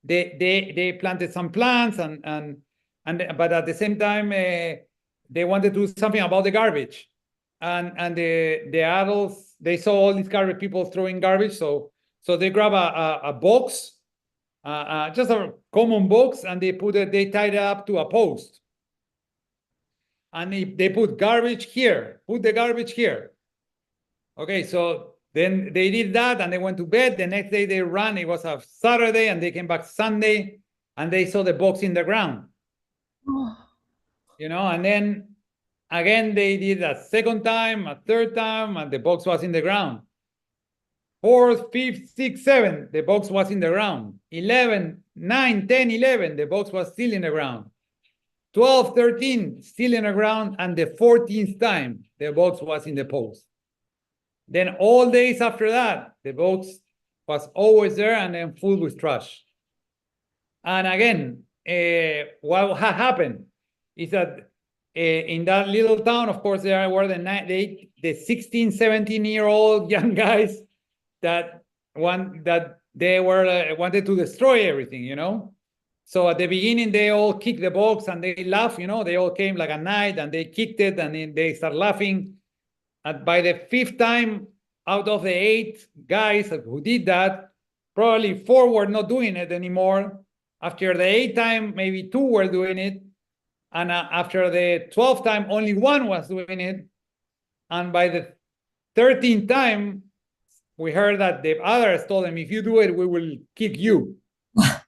Speaker 4: They planted some plants, but at the same time they wanted to do something about the garbage, and the adults, they saw all these garbage people throwing garbage, so they grab a box, just a common box, and they tied it up to a post. And they put garbage here, put the garbage here. Okay, so then they did that, and they went to bed. The next day they ran, it was a Saturday, and they came back Sunday, and they saw the box in the ground. And then again, they did a second time, a third time, and the box was in the ground. 4th, 5th, 6th, 7th, the box was in the ground. 11, 9, 10, 11, the box was still in the ground. 12, 13, still in the ground, and the 14th time, the box was in the post. Then all days after that, the box was always there and then full with trash. And again, what happened is that in that little town, of course, there were the 16, 17-year-old young guys that they were wanted to destroy everything, So at the beginning, they all kicked the box and they laughed, they all came like at night and they kicked it and then they start laughing. And by the 5th time out of the 8 guys who did that, probably 4 were not doing it anymore. After the 8th time, maybe 2 were doing it. And after the 12th time, only 1 was doing it. And by the 13th time, we heard that the others told him, if you do it, we will kick you.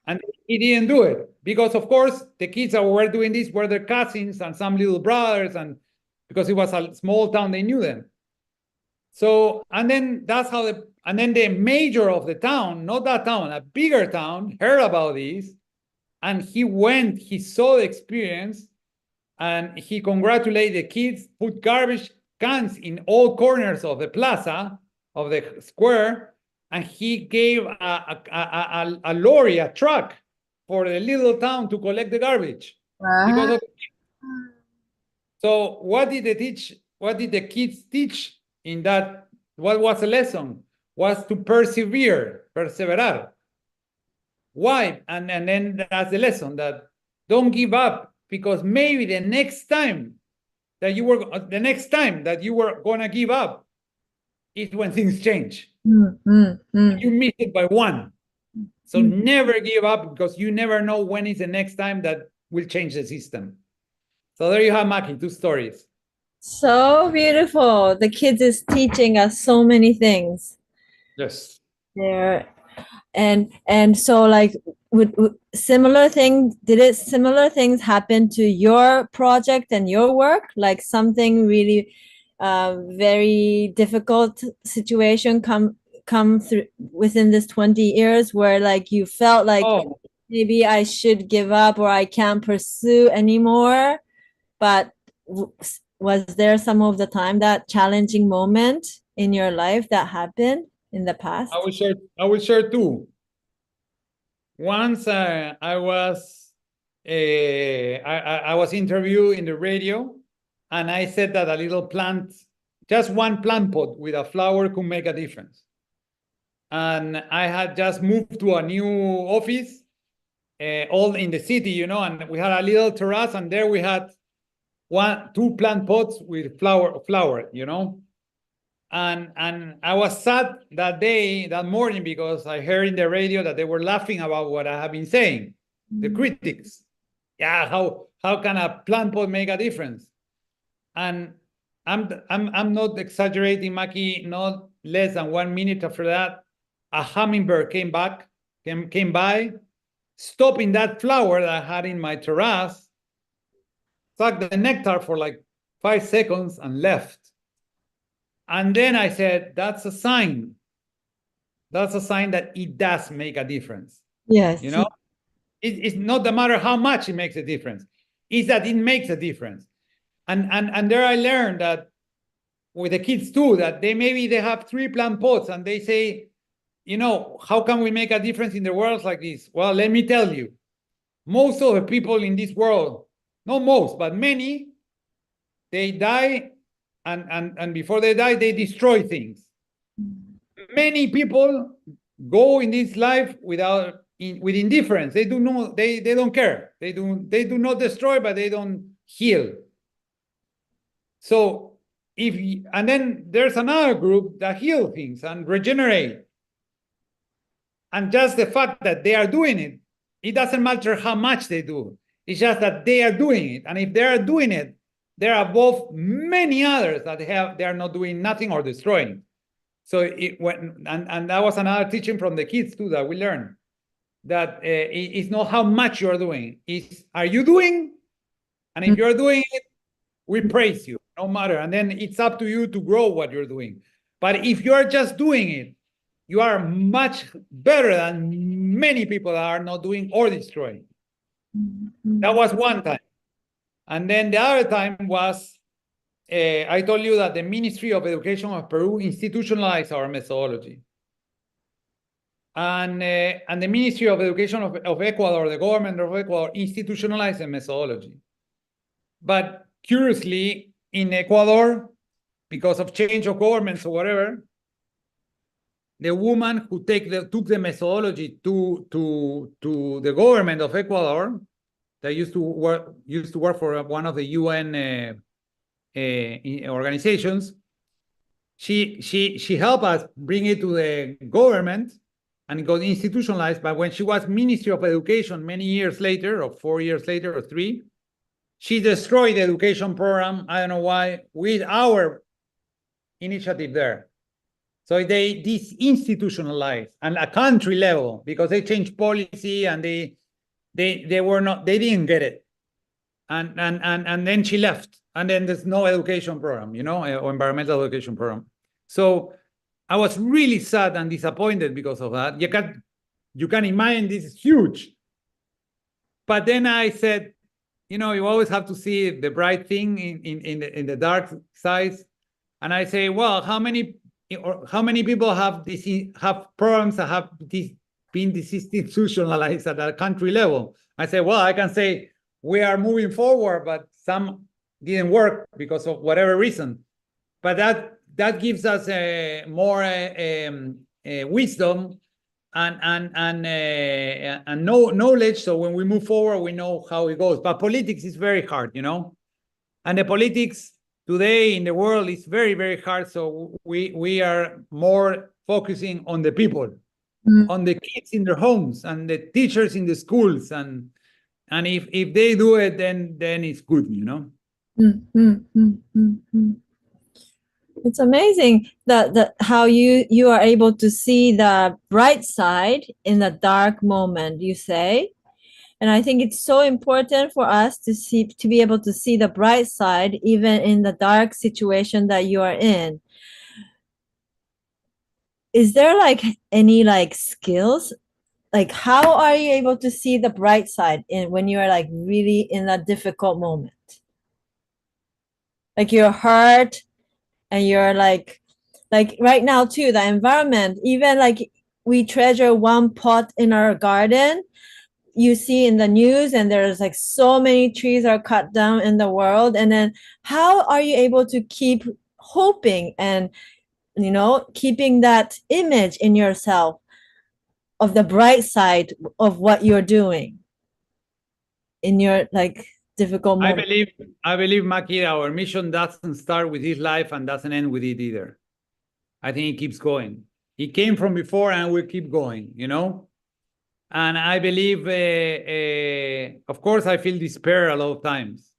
Speaker 4: And he didn't do it because, of course, the kids that were doing this were their cousins and some little brothers, and because it was a small town, they knew them. So, and then that's how the mayor of the town, not that town, a bigger town, heard about this, and he saw the experience, and he congratulated the kids, put garbage cans in all corners of the plaza, of the square, and he gave a lorry, a truck, for the little town to collect the garbage. Because so what did they teach? What did the kids teach in that? What was the lesson? Was to perseverar. Why? And then that's the lesson, that don't give up, because maybe the next time that you were gonna give up is when things change. You miss it by one. So never give up, because you never know when is the next time that will change the system. So there you have, Maki, 2 stories.
Speaker 3: So beautiful. The kids is teaching us so many things
Speaker 4: Yes.
Speaker 3: there. And so like would similar things happen to your project and your work? Like something really very difficult situation come through within this 20 years where like you felt like maybe I should give up or I can't pursue anymore, but was there some of the time that challenging moment in your life that happened in the past?
Speaker 4: I will share 2. Once I was interviewed in the radio, and I said that a little plant, just one plant pot with a flower, could make a difference. And I had just moved to a new office, all in the city, and we had a little terrace, and there we had 2 plant pots with flower, And I was sad that morning, because I heard in the radio that they were laughing about what I have been saying, the critics. Yeah, how can a plant pot make a difference? And I'm not exaggerating, Maki. Not less than 1 minute after that, a hummingbird came by, stopping that flower that I had in my terrace, sucked the nectar for like 5 seconds and left. And then I said, that's a sign. That's a sign that it does make a difference.
Speaker 3: Yes.
Speaker 4: It's not the matter how much it makes a difference. It's that it makes a difference. And there I learned that with the kids too, that maybe they have 3 plant pots and they say, how can we make a difference in the world like this? Well, let me tell you, most of the people in this world, not most, but many, they die. And before they die, they destroy things. Many people go in this life with indifference. They don't care. They do not destroy, but they don't heal. So and then there's another group that heal things and regenerate. And just the fact that they are doing it, it doesn't matter how much they do. It's just that they are doing it. And if they are doing it, they're above many others that they are not doing nothing or destroying. So and that was another teaching from the kids too, that we learned, that it's not how much you are doing, it's are you doing? And if you're doing it, we praise you, no matter. And then it's up to you to grow what you're doing. But if you are just doing it, you are much better than many people that are not doing or destroying. That was one time. And then the other time was, I told you that the Ministry of Education of Peru institutionalized our methodology. And the Ministry of Education of Ecuador, the government of Ecuador, institutionalized the methodology. But curiously, in Ecuador, because of change of governments or whatever, the woman who took the methodology to the government of Ecuador, that used to work for one of the UN organizations, she helped us bring it to the government, and it got institutionalized. But when she was Ministry of Education many years later, or 4 years later, or 3, she destroyed the education program, I don't know why, with our initiative there. So they disinstitutionalized and a country level, because they changed policy and they didn't get it. And then she left. And then there's no education program, or environmental education program. So I was really sad and disappointed because of that. You can imagine this is huge. But then I said, you always have to see the bright thing in the dark side. And I say, well, how many people have programs that have been disinstitutionalized at a country level? I say, well, I can say we are moving forward, but some didn't work because of whatever reason. But that gives us more wisdom knowledge. So when we move forward, we know how it goes. But politics is very hard, you know, and the politics today in the world is very, very hard. So we are more focusing on the people, on the kids in their homes and the teachers in the schools, and if they do it, then it's good, you know.
Speaker 3: It's amazing that how you are able to see the bright side in the dark moment, you say. And I think it's so important for us to be able to see the bright side even in the dark situation that you are in. Is there like any like skills? Like how are you able to see the bright side when you are like really in a difficult moment? Like you're hurt and you're like right now too, the environment, even like we treasure one pot in our garden, you see in the news, and there's like so many trees are cut down in the world. And then how are you able to keep hoping and, you know, keeping that image in yourself of the bright side of what you're doing in your like difficult moment?
Speaker 4: I believe, Maki, our mission doesn't start with this life and doesn't end with it either. I think it keeps going. It came from before and will keep going, you know? And I believe, of course, I feel despair a lot of times.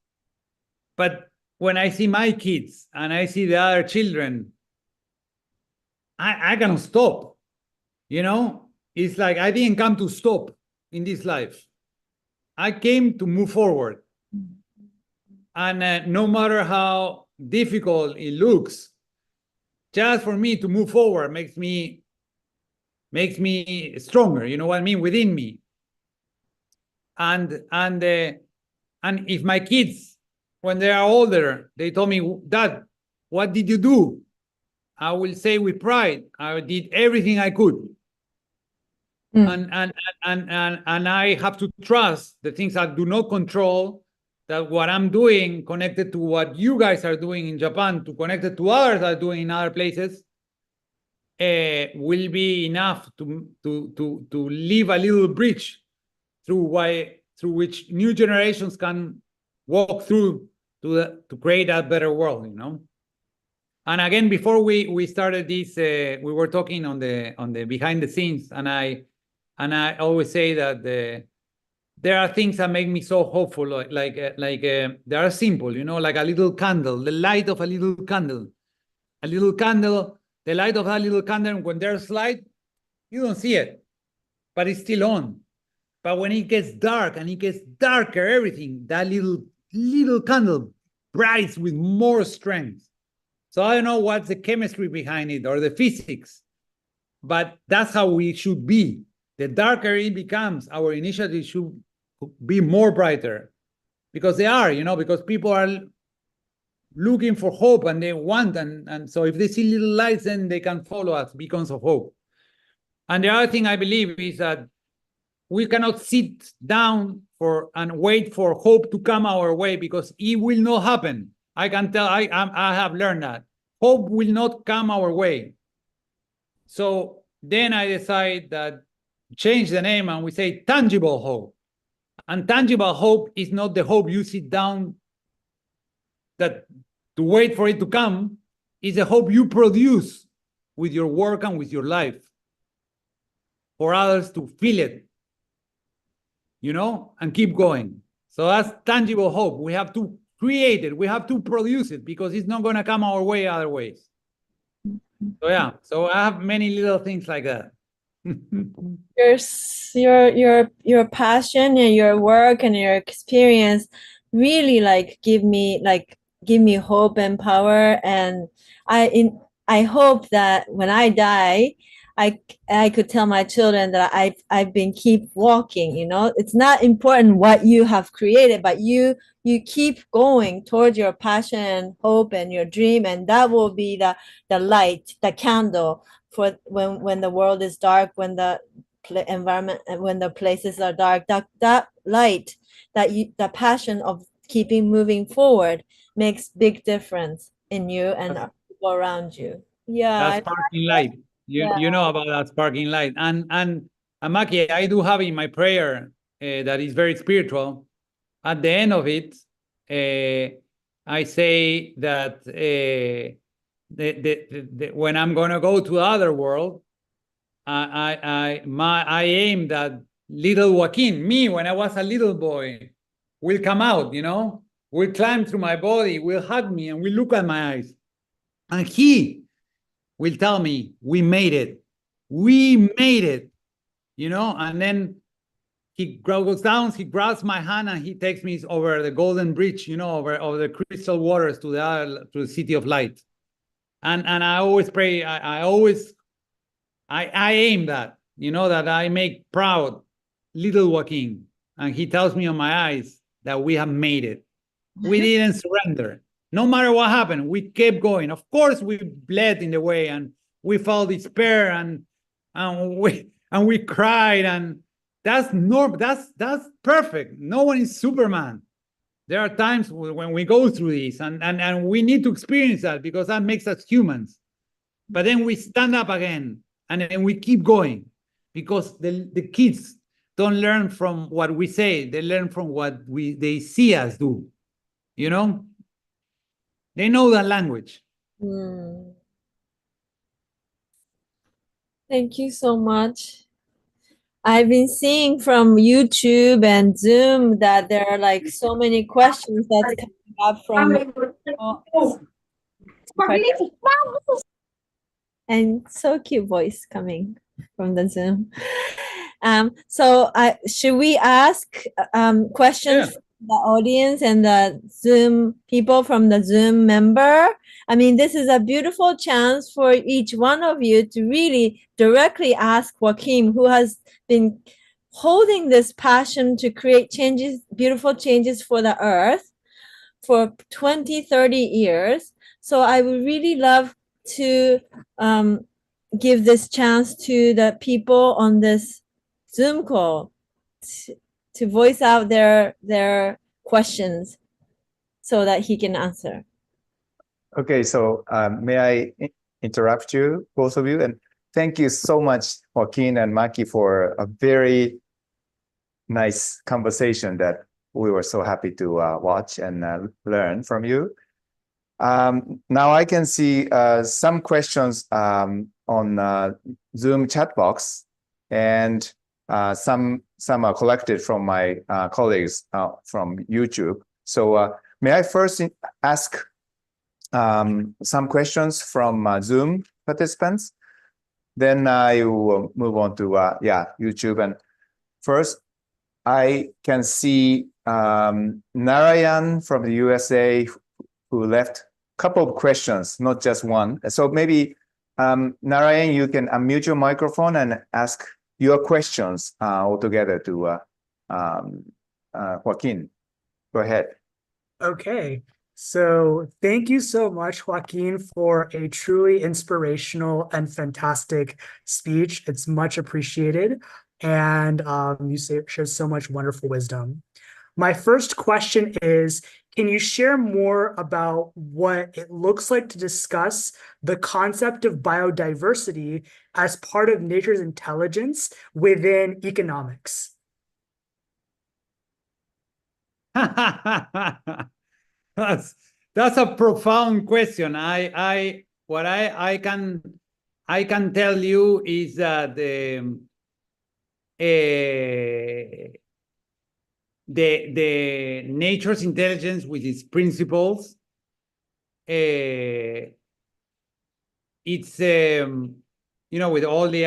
Speaker 4: But when I see my kids and I see the other children, I cannot stop, you know? It's like I didn't come to stop in this life. I came to move forward. And no matter how difficult it looks, just for me to move forward makes me stronger, you know what I mean, within me. And if my kids, when they are older, they told me, Dad, what did you do? I will say with pride, I did everything I could. And I have to trust the things I do not control, that what I'm doing connected to what you guys are doing in Japan, to connected to others are doing in other places, will be enough to leave a little bridge through which new generations can walk through to create a better world, you know. And again, before we started this, we were talking on the behind the scenes, and I always say that there are things that make me so hopeful, like they are simple, you know, like a little candle, the light of a little candle, the light of that little candle. When there's light, you don't see it, but it's still on. But when it gets dark and it gets darker, everything, that little candle brights with more strength. So I don't know what's the chemistry behind it or the physics, but that's how we should be. The darker it becomes, our initiative should be more brighter, because they are, you know, because people are looking for hope and they want, and so if they see little lights, then they can follow us because of hope. And the other thing I believe is that we cannot sit down and wait for hope to come our way, because it will not happen. I can tell, I have learned that hope will not come our way. So then I decide that change the name and we say tangible hope. And tangible hope is not the hope you sit down that to wait for it to come. It's a hope you produce with your work and with your life for others to feel it, you know, and keep going. So that's tangible hope. We have to create it. We have to produce it, because it's not going to come our way other ways. So yeah, so I have many little things like that.
Speaker 3: Your passion and your work and your experience really like give me hope and power. And I hope that when I die, I could tell my children that I've been keep walking, you know. It's not important what you have created, but you keep going towards your passion and hope and your dream, and that will be the light, the candle for when the world is dark, when the environment, when the places are dark, that light, the passion of keeping moving forward makes big difference in you and people around you. Yeah,
Speaker 4: that's sparking light. You know about that sparking light. And Maki, I do have in my prayer that is very spiritual. At the end of it, I say that when I'm gonna go to the other world, I aim that little Joaquín, me when I was a little boy, will come out, will climb through my body, will hug me, and will look at my eyes. And he will tell me, we made it. We made it, and then he goes down, he grabs my hand, and he takes me over the golden bridge, over the crystal waters to the city of light. And I always pray, I aim that, that I make proud little Joaquín. And he tells me on my eyes that we have made it. We didn't surrender. No matter what happened, we kept going. Of course, we bled in the way, and we felt despair, and we cried, and that's normal. That's perfect. No one is Superman. There are times when we go through this, and we need to experience that because that makes us humans. But then we stand up again, and then we keep going, because the kids don't learn from what we say; they learn from what they see us do. They know that language.
Speaker 3: Thank you so much. I've been seeing from YouTube and Zoom that there are like so many questions that's coming up from and so cute voice coming from the Zoom. So should we ask questions from the audience and the Zoom people from the Zoom member? I mean, this is a beautiful chance for each one of you to really directly ask Joaquín, who has been holding this passion to create changes, beautiful changes for the earth for 20, 30 years. So I would really love to give this chance to the people on this Zoom call to voice out their questions so that he can answer.
Speaker 1: Okay, so may I interrupt you, both of you? And thank you so much, Joaquín and Maki, for a very nice conversation that we were so happy to watch and learn from you. Now I can see some questions on Zoom chat box, and some are collected from my colleagues from YouTube. So may I first ask some questions from Zoom participants? Then I will move on to YouTube. And first, I can see Narayan from the USA who left a couple of questions, not just one. So maybe Narayan, you can unmute your microphone and ask your questions altogether to Joaquín. Go ahead.
Speaker 2: Okay. So thank you so much, Joaquín, for a truly inspirational and fantastic speech. It's much appreciated. And you share so much wonderful wisdom. My first question is, can you share more about what it looks like to discuss the concept of biodiversity as part of nature's intelligence within economics?
Speaker 4: That's a profound question. What I can tell you is that the nature's intelligence with its principles, it's with all the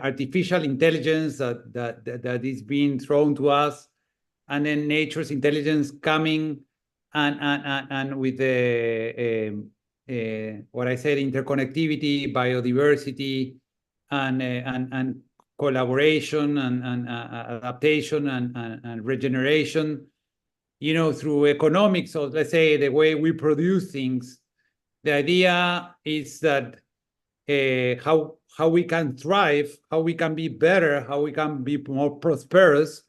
Speaker 4: artificial intelligence that is being thrown to us, and then nature's intelligence coming and with the what I said, interconnectivity, biodiversity, and collaboration and adaptation and regeneration, through economics. So let's say the way we produce things, the idea is that how we can thrive, how we can be better, how we can be more prosperous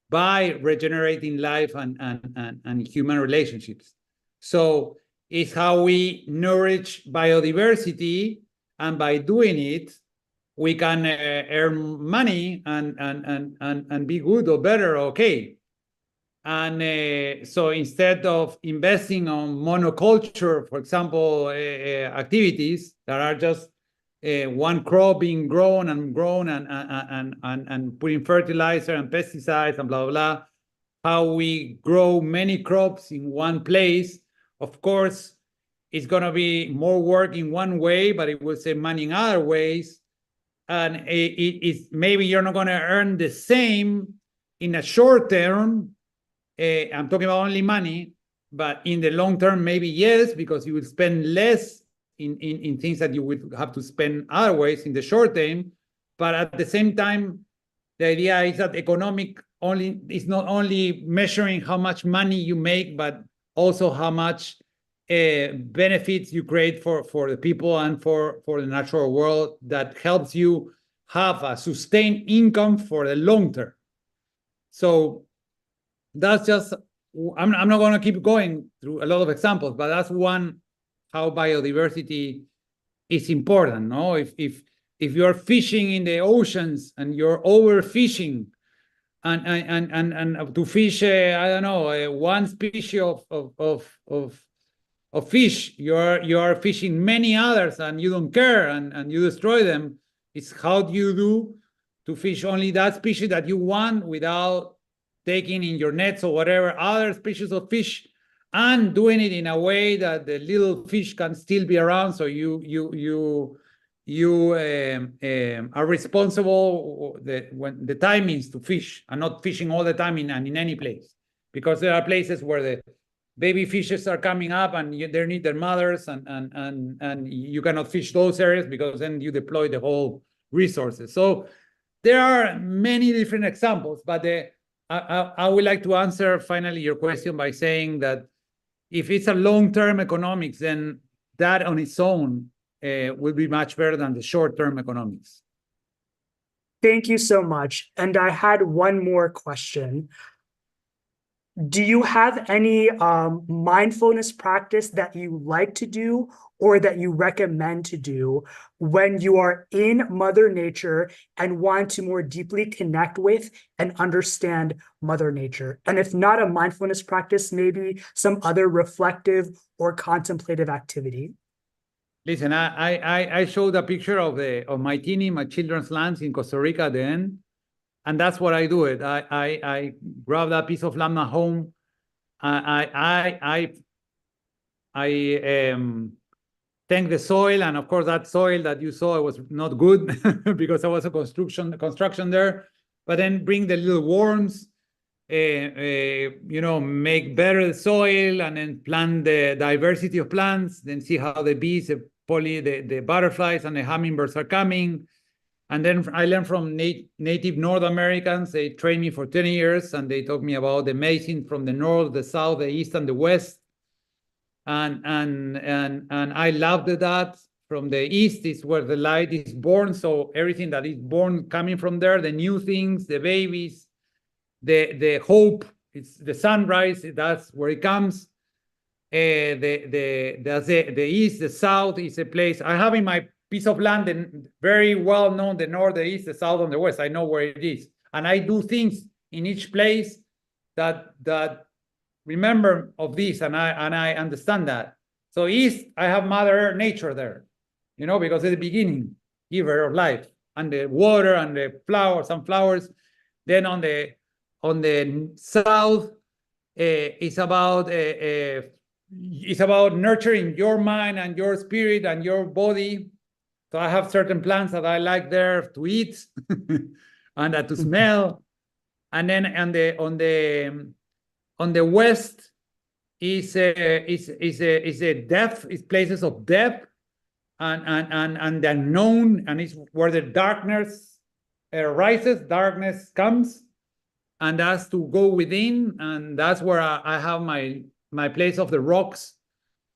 Speaker 4: by regenerating life and human relationships. So it's how we nourish biodiversity and by doing it, we can earn money and be good or better, okay. And so instead of investing on monoculture, for example, activities that are just one crop being grown and putting fertilizer and pesticides and blah, blah, blah, how we grow many crops in one place, of course, it's going to be more work in one way, but it will save money in other ways. And it's maybe you're not going to earn the same in a short term. I'm talking about only money, but in the long term, maybe yes, because you will spend less in things that you would have to spend other ways in the short term. But at the same time, the idea is that economic only is not only measuring how much money you make, but also how much benefits you create for the people and for the natural world that helps you have a sustained income for the long term. So that's just, I'm not going to keep going through a lot of examples, but that's one how biodiversity is important. No, if you're fishing in the oceans and you're overfishing, and to fish, I don't know, one species of fish, you are fishing many others, and you don't care, and you destroy them. It's how do you do to fish only that species that you want without taking in your nets or whatever other species of fish, and doing it in a way that the little fish can still be around. So you are responsible when the time is to fish, and not fishing all the time in any place, because there are places where the baby fishes are coming up and they need their mothers, and you cannot fish those areas because then you deploy the whole resources. So there are many different examples, but I would like to answer finally your question by saying that if it's a long-term economics, then that on its own will be much better than the short-term economics.
Speaker 2: Thank you so much. And I had one more question. Do you have any mindfulness practice that you like to do or that you recommend to do when you are in Mother Nature and want to more deeply connect with and understand Mother Nature? And if not a mindfulness practice, maybe some other reflective or contemplative activity?
Speaker 4: Listen, I showed a picture of my children's lands in Costa Rica at the end. And that's what I do it. I grab that piece of land at home. I thank the soil, and of course that soil that you saw was not good because there was a construction there. But then bring the little worms, make better the soil, and then plant the diversity of plants. Then see how the bees, the butterflies, and the hummingbirds are coming. And then I learned from native North Americans. They trained me for 10 years, and they taught me about the amazing from the north, the south, the east, and the west. And I loved that. From the east is where the light is born. So everything that is born coming from there, the new things, the babies, the hope, it's the sunrise. That's where it comes. The east, the south is a place I have in my piece of land, and very well known, the north, the east, the south, and the west. I know where it is, and I do things in each place that remember of this, and I understand that. So east, I have Mother Nature there, because it's the beginning, giver of life, and the water and the flowers, some flowers. Then on the south, it's about nurturing your mind and your spirit and your body. So I have certain plants that I like there to eat and to smell. And then on the west is a depth, is places of depth and the unknown, and it's where the darkness rises, darkness comes, and that's to go within, and that's where I have my place of the rocks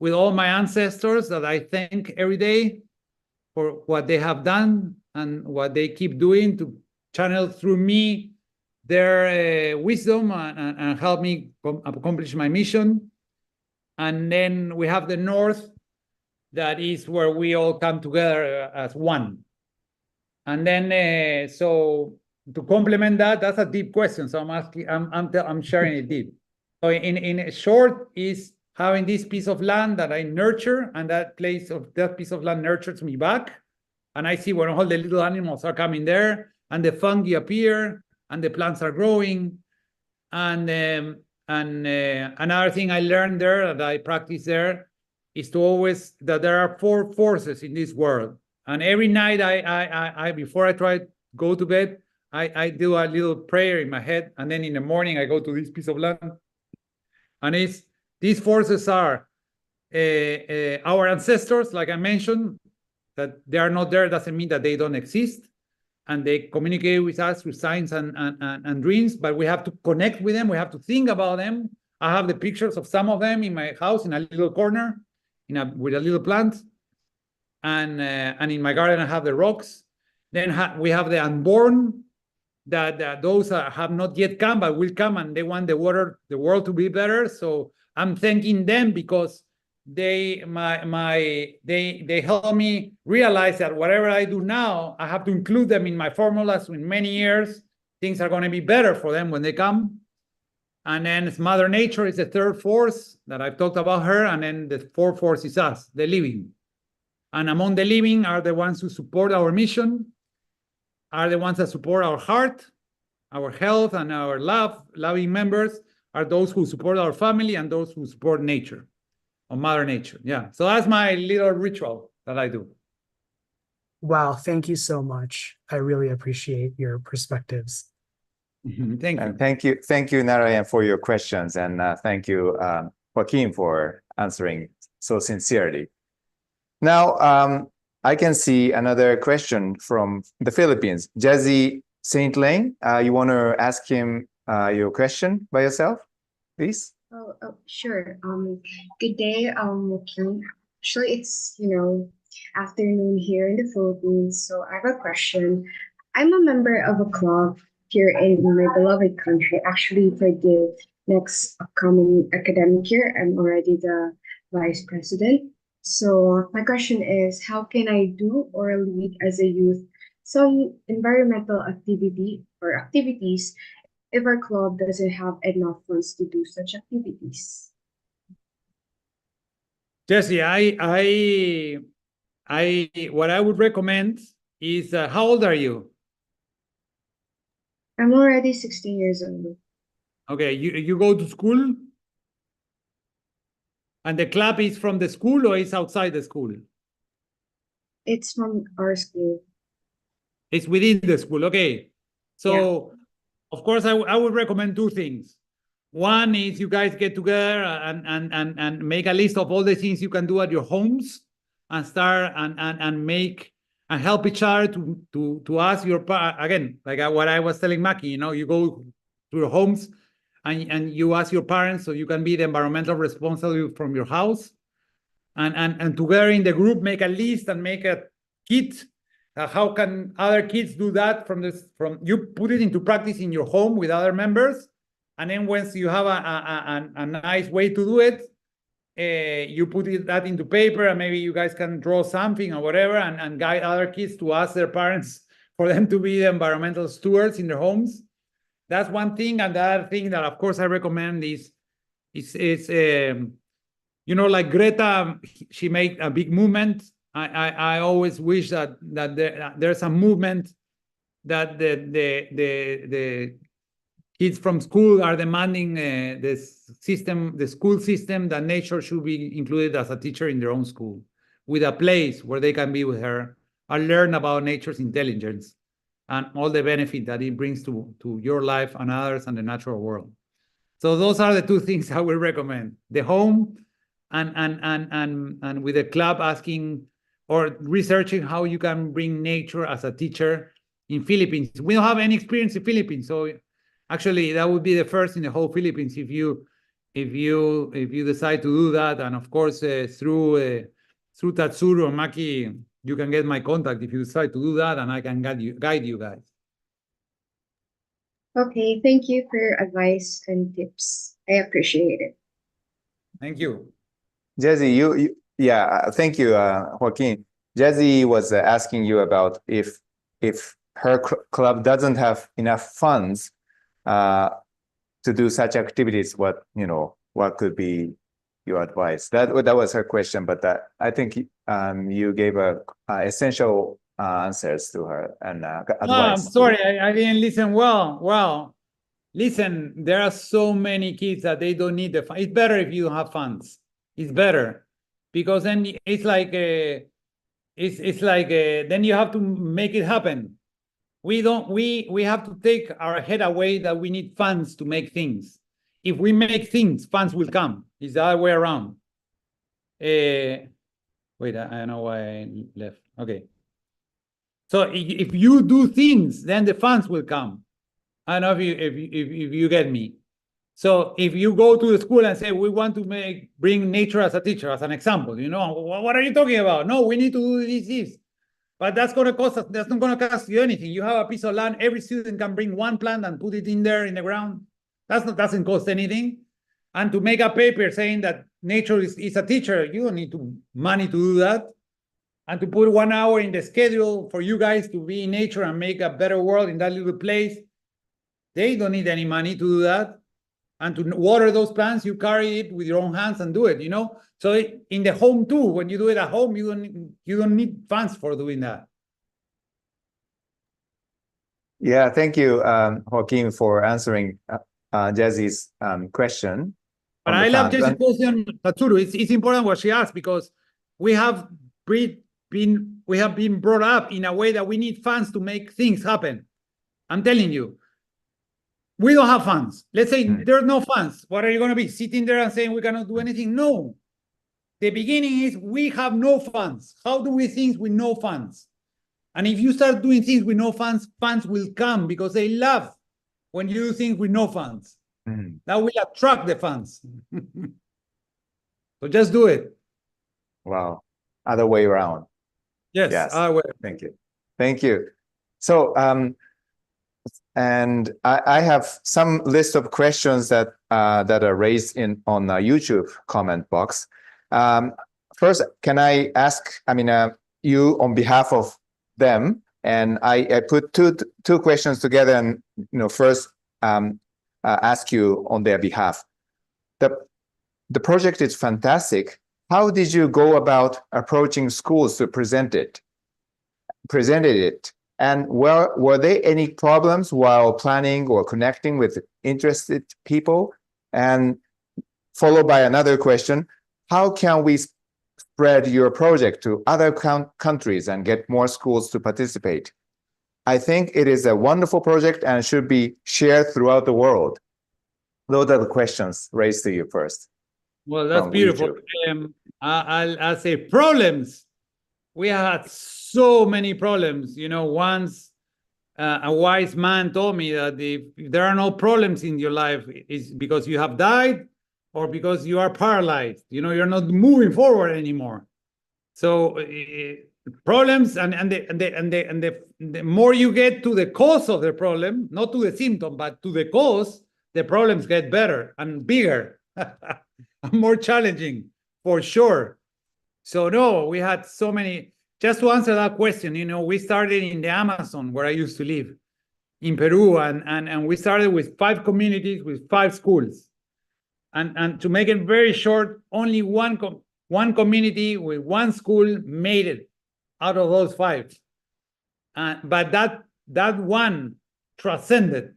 Speaker 4: with all my ancestors that I thank every day for what they have done and what they keep doing to channel through me their wisdom and help me accomplish my mission. And then we have the north, that is where we all come together as one. And then, so to complement that, that's a deep question. So I'm sharing it deep. So in short, is having this piece of land that I nurture, and that piece of land nurtures me back. And I see when all the little animals are coming there, and the fungi appear, and the plants are growing. And another thing I learned there that I practice there is to always, that there are 4 forces in this world. And every night I before I try to go to bed, I do a little prayer in my head. And then in the morning, I go to this piece of land. And these forces are our ancestors, like I mentioned, that they are not there doesn't mean that they don't exist. And they communicate with us through signs and dreams, but we have to connect with them. We have to think about them. I have the pictures of some of them in my house in a little corner, with a little plant. And in my garden, I have the rocks. Then we have the unborn, that those have not yet come, but will come, and they want the world to be better. So I'm thanking them because they help me realize that whatever I do now, I have to include them in my formulas. So in many years, things are going to be better for them when they come. And then Mother Nature is the 3rd force that I've talked about her. And then the 4th force is us, the living. And among the living are the ones who support our mission, are the ones that support our heart, our health, and our loving members are those who support our family and those who support nature, or Mother Nature. Yeah. So that's my little ritual that I do.
Speaker 2: Wow, thank you so much. I really appreciate your perspectives.
Speaker 4: Thank you.
Speaker 1: And thank you, Narayan, for your questions, and thank you, Joaquin, for answering so sincerely. Now, I can see another question from the Philippines. Jazzy Saint Lane, you want to ask him your question by yourself, please?
Speaker 5: Oh, sure. Good day, Joaquin. Actually, it's, afternoon here in the Philippines, so I have a question. I'm a member of a club here in my beloved country. Actually, for the next upcoming academic year, I'm already the vice president. So my question is, how can I do or lead as a youth some environmental activity or activities if our club doesn't have enough funds to do such activities?
Speaker 4: Jesse, what I would recommend is, how old are you?
Speaker 5: I'm already 16 years old.
Speaker 4: Okay, you go to school? And the club is from the school or is outside the school?
Speaker 5: It's from our school.
Speaker 4: It's within the school. Okay. So, of course, I would recommend 2 things. One is you guys get together and make a list of all the things you can do at your homes, and start and make and help each other to ask your again, like what I was telling Maki, you go to your homes and you ask your parents so you can be the environmental responsible from your house, and together in the group make a list and make a kit. How can other kids do that from you put it into practice in your home with other members, and then once you have a nice way to do it, you put that into paper, and maybe you guys can draw something or whatever, and guide other kids to ask their parents for them to be the environmental stewards in their homes. That's one thing. And the other thing that, of course, I recommend is like Greta, she made a big movement. I always wish that there's a movement that the kids from school are demanding the school system, that nature should be included as a teacher in their own school, with a place where they can be with her and learn about nature's intelligence and all the benefit that it brings to your life and others and the natural world. So those are the 2 things I would recommend: the home and with the club asking or researching how you can bring nature as a teacher in Philippines. We don't have any experience in Philippines, so actually that would be the first in the whole Philippines if you decide to do that. And of course, through Tatsuro or Maki, you can get my contact if you decide to do that, and I can guide you guys.
Speaker 5: Okay, thank you for your advice and tips. I appreciate it.
Speaker 4: Thank you.
Speaker 1: Jesse, Yeah, thank you, Joaquin. Jazzy was asking you about if her club doesn't have enough funds to do such activities, what could be your advice? That was her question, but I think you gave essential answers to her and advice.
Speaker 4: No, I'm sorry, I didn't listen well. Well, listen, there are so many kids that they don't need the funds. It's better if you don't have funds. It's better because then it's like then you have to make it happen. We have to take our head away that we need funds to make things. If we make things, funds will come. It's the other way around. Wait, I don't know why I left. Okay. So if you do things, then the funds will come. I don't know if you get me. So if you go to the school and say, we want to bring nature as a teacher, as an example, what are you talking about? No, we need to do this. But that's going to cost us, that's not going to cost you anything. You have a piece of land, every student can bring one plant and put it in there in the ground. That doesn't cost anything. And to make a paper saying that nature is a teacher, you don't need money to do that. And to put 1 hour in the schedule for you guys to be in nature and make a better world in that little place, they don't need any money to do that. And to water those plants, you carry it with your own hands and do it, So in the home too, when you do it at home, you don't need funds for doing that.
Speaker 1: Yeah, thank you, Joaquin, for answering Jazzy's question.
Speaker 4: But I love Jazzy's question, Tatsuru. It's important what she asked because we have been brought up in a way that we need funds to make things happen. I'm telling you. We don't have funds. Let's say there's no funds. What are you going to be sitting there and saying we cannot do anything? No. The beginning is we have no funds. How do we things with no funds? And if you start doing things with no funds, funds will come because they love when you do things with no funds. That will attract the funds. So just do it.
Speaker 1: Wow. Other way around.
Speaker 4: Yes.
Speaker 1: Thank you. Thank you. So, and I have some list of questions that are raised on the YouTube comment box. First, can I ask, you on behalf of them, and I put two questions together and first ask you on their behalf. The project is fantastic. How did you go about approaching schools to presented it? And were there any problems while planning or connecting with interested people? And followed by another question, how can we spread your project to other countries and get more schools to participate? I think it is a wonderful project and should be shared throughout the world. Those are the questions raised to you first.
Speaker 4: Well, that's beautiful. I'll say problems. We had so many problems. Once a wise man told me that if there are no problems in your life, it's because you have died or because you are paralyzed. You're not moving forward anymore. So problems and the more you get to the cause of the problem, not to the symptom, but to the cause, the problems get better and bigger and more challenging for sure. So no, we had so many. Just to answer that question, we started in the Amazon where I used to live in Peru, and we started with 5 communities with 5 schools. And to make it very short, only one community with 1 school made it out of those 5. But that one transcended,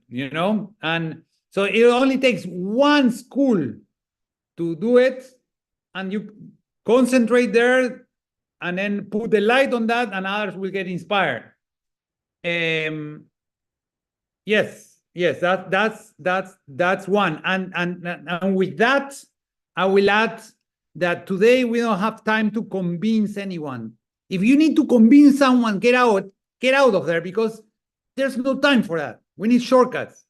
Speaker 4: and so it only takes 1 school to do it, and you concentrate there and then put the light on that, and others will get inspired. Yes, that's one. And with that, I will add that today we don't have time to convince anyone. If you need to convince someone, get out of there, because there's no time for that. We need shortcuts.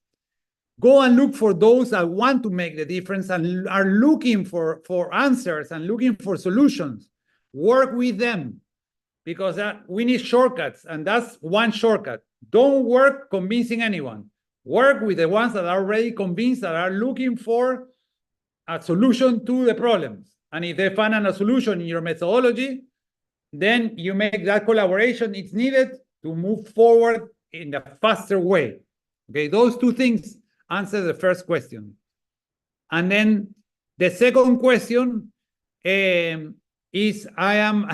Speaker 4: Go and look for those that want to make the difference and are looking for answers and looking for solutions. Work with them, because we need shortcuts, and that's one shortcut. Don't work convincing anyone. Work with the ones that are already convinced, that are looking for a solution to the problems, And if they find a solution in your methodology, then you make that collaboration it's needed to move forward in a faster way. Okay, those two things answer the first question. And then the second question is I am,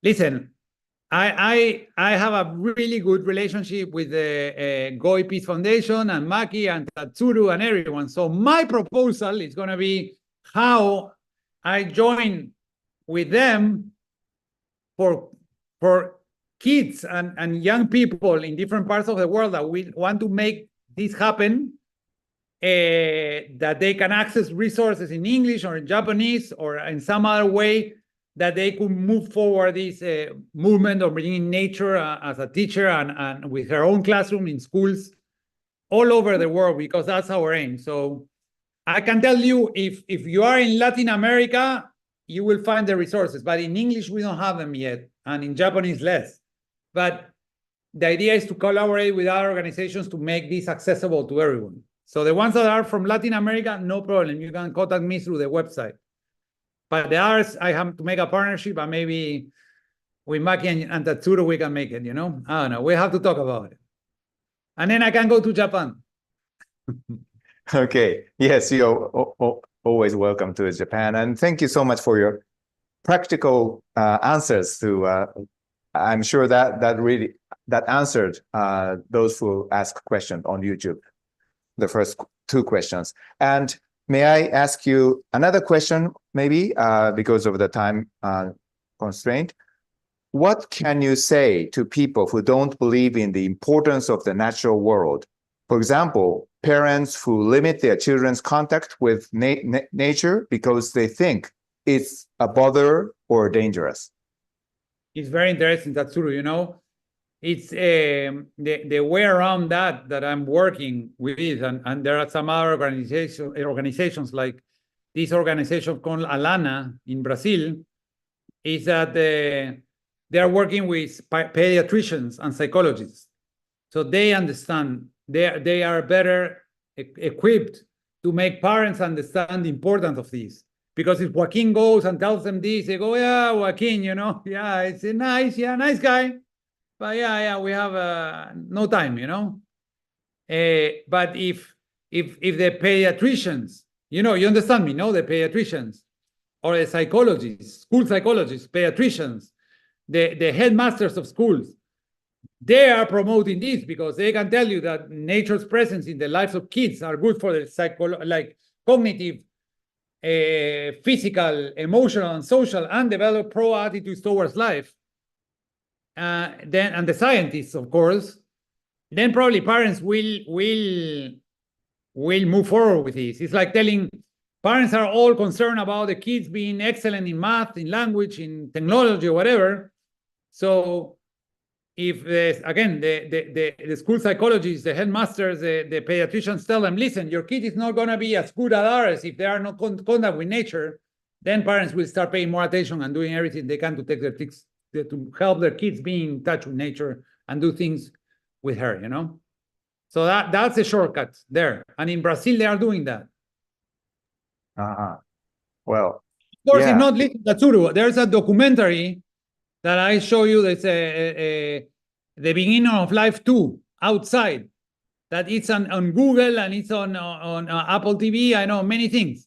Speaker 4: listen, I have a really good relationship with the Goi Peace Foundation and Maki and Tatsuru and everyone. So my proposal is going to be how I join with them for kids and young people in different parts of the world that we want to make this happen, that they can access resources in English or in Japanese or in some other way that they could move forward this movement of bringing nature as a teacher and with her own classroom in schools all over the world, because that's our aim. So I can tell you, if you are in Latin America, you will find the resources, but in English, we don't have them yet, and in Japanese, less. But the idea is to collaborate with other organizations to make this accessible to everyone. So the ones that are from Latin America, no problem. You can contact me through the website. But the others, I have to make a partnership, and maybe with Maki and Tatsuro, we can make it, you know? I don't know. We have to talk about it. And then I can go to Japan.
Speaker 1: Okay. Yes, you're always welcome to Japan. And thank you so much for your practical answers to, I'm sure that really answered those who ask questions on YouTube, the first two questions. And may I ask you another question, maybe, because of the time constraint? What can you say to people who don't believe in the importance of the natural world? For example, parents who limit their children's contact with nature because they think it's a bother or dangerous.
Speaker 4: It's very interesting, Tatsuru, you know. It's the way around that I'm working with, and there are some other organizations like this organization called Alana in Brazil, is that they are working with pediatricians and psychologists. So they understand, they are better equipped to make parents understand the importance of this. Because if Joaquín goes and tells them this, they go, yeah, Joaquín, you know, yeah, it's a nice guy. But yeah, we have no time, you know. But if the pediatricians, you know, you understand me, no? The pediatricians or the psychologists, school psychologists, pediatricians, the headmasters of schools, they are promoting this because they can tell you that nature's presence in the lives of kids are good for the like cognitive, physical, emotional, and social, and develop pro attitudes towards life. And the scientists, of course, then probably parents will move forward with this. It's like telling parents are all concerned about the kids being excellent in math, in language, in technology, or whatever. So if again the school psychologists, the headmasters, the pediatricians tell them, listen, your kid is not going to be as good as others if they are not in contact with nature, then parents will start paying more attention and doing everything they can to take to help their kids be in touch with nature and do things with her, you know. So that's a shortcut there, and in Brazil they are doing that.
Speaker 1: Well,
Speaker 4: of course,
Speaker 1: yeah.
Speaker 4: It's not limited to Tatsuru. There's a documentary that I show you. That's the beginning of life 2 outside. That it's on Google and it's on Apple TV. I know many things.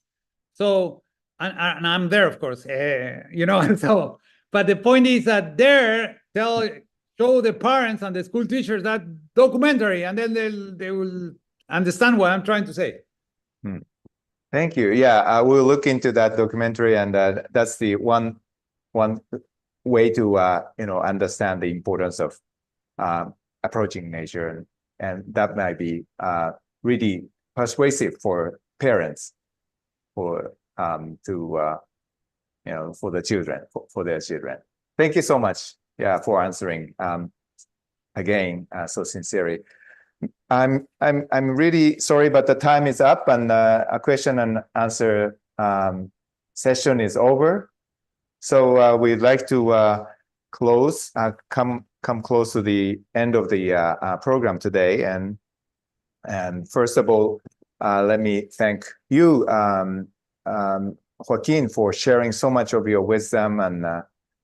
Speaker 4: So and I'm there, of course. You know, so. But the point is that there show the parents and the school teachers that documentary, and then they will understand what I'm trying to say.
Speaker 1: Thank you. Yeah, I will look into that documentary, and that's the one way to you know, understand the importance of approaching nature, and that might be really persuasive for parents for you know, for the children, for their children. Thank you so much, yeah, for answering again so sincerely. I'm really sorry, but the time is up, and a question and answer session is over. So we'd like to close, come close to the end of the program today. And first of all, let me thank you, Joaquín, for sharing so much of your wisdom and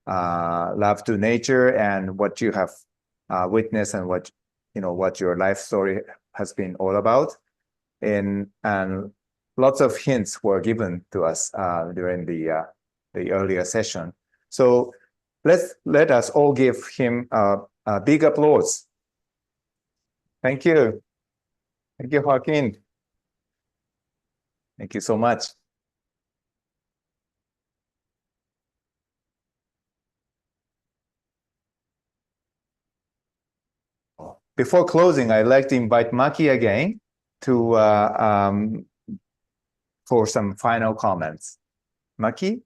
Speaker 1: love to nature and what you have witnessed and what your life story has been all about. And lots of hints were given to us during the earlier session. So let us all give him a big applause. Thank you. Thank you, Joaquín. Thank you so much. Before closing, I'd like to invite Maki again to for some final comments. Maki?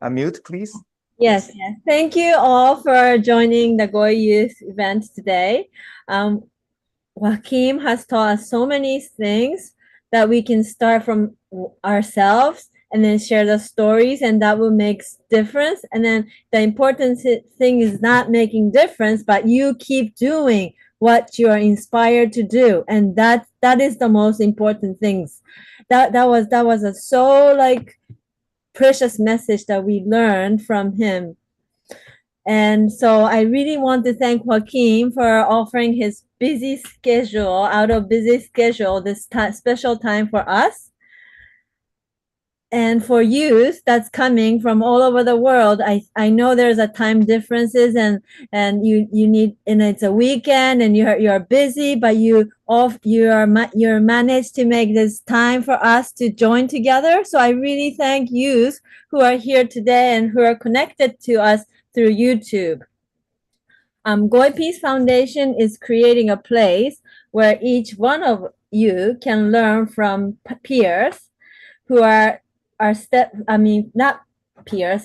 Speaker 1: Unmute, please.
Speaker 3: Yes. Thank you all for joining the Goi Youth event today. Joaquín has taught us so many things that we can start from ourselves and then share the stories, and that will make difference. And then the important thing is not making difference, but you keep doing what you are inspired to do, and that is the most important things. That was a so like precious message that we learned from him. And so I really want to thank Joaquín for offering his busy schedule, this special time for us. And for youth that's coming from all over the world, I know there's a time differences and you need, and it's a weekend and you're busy, but you're managed to make this time for us to join together. So I really thank youth who are here today and who are connected to us through YouTube. Goi Peace Foundation is creating a place where each one of you can learn from peers who are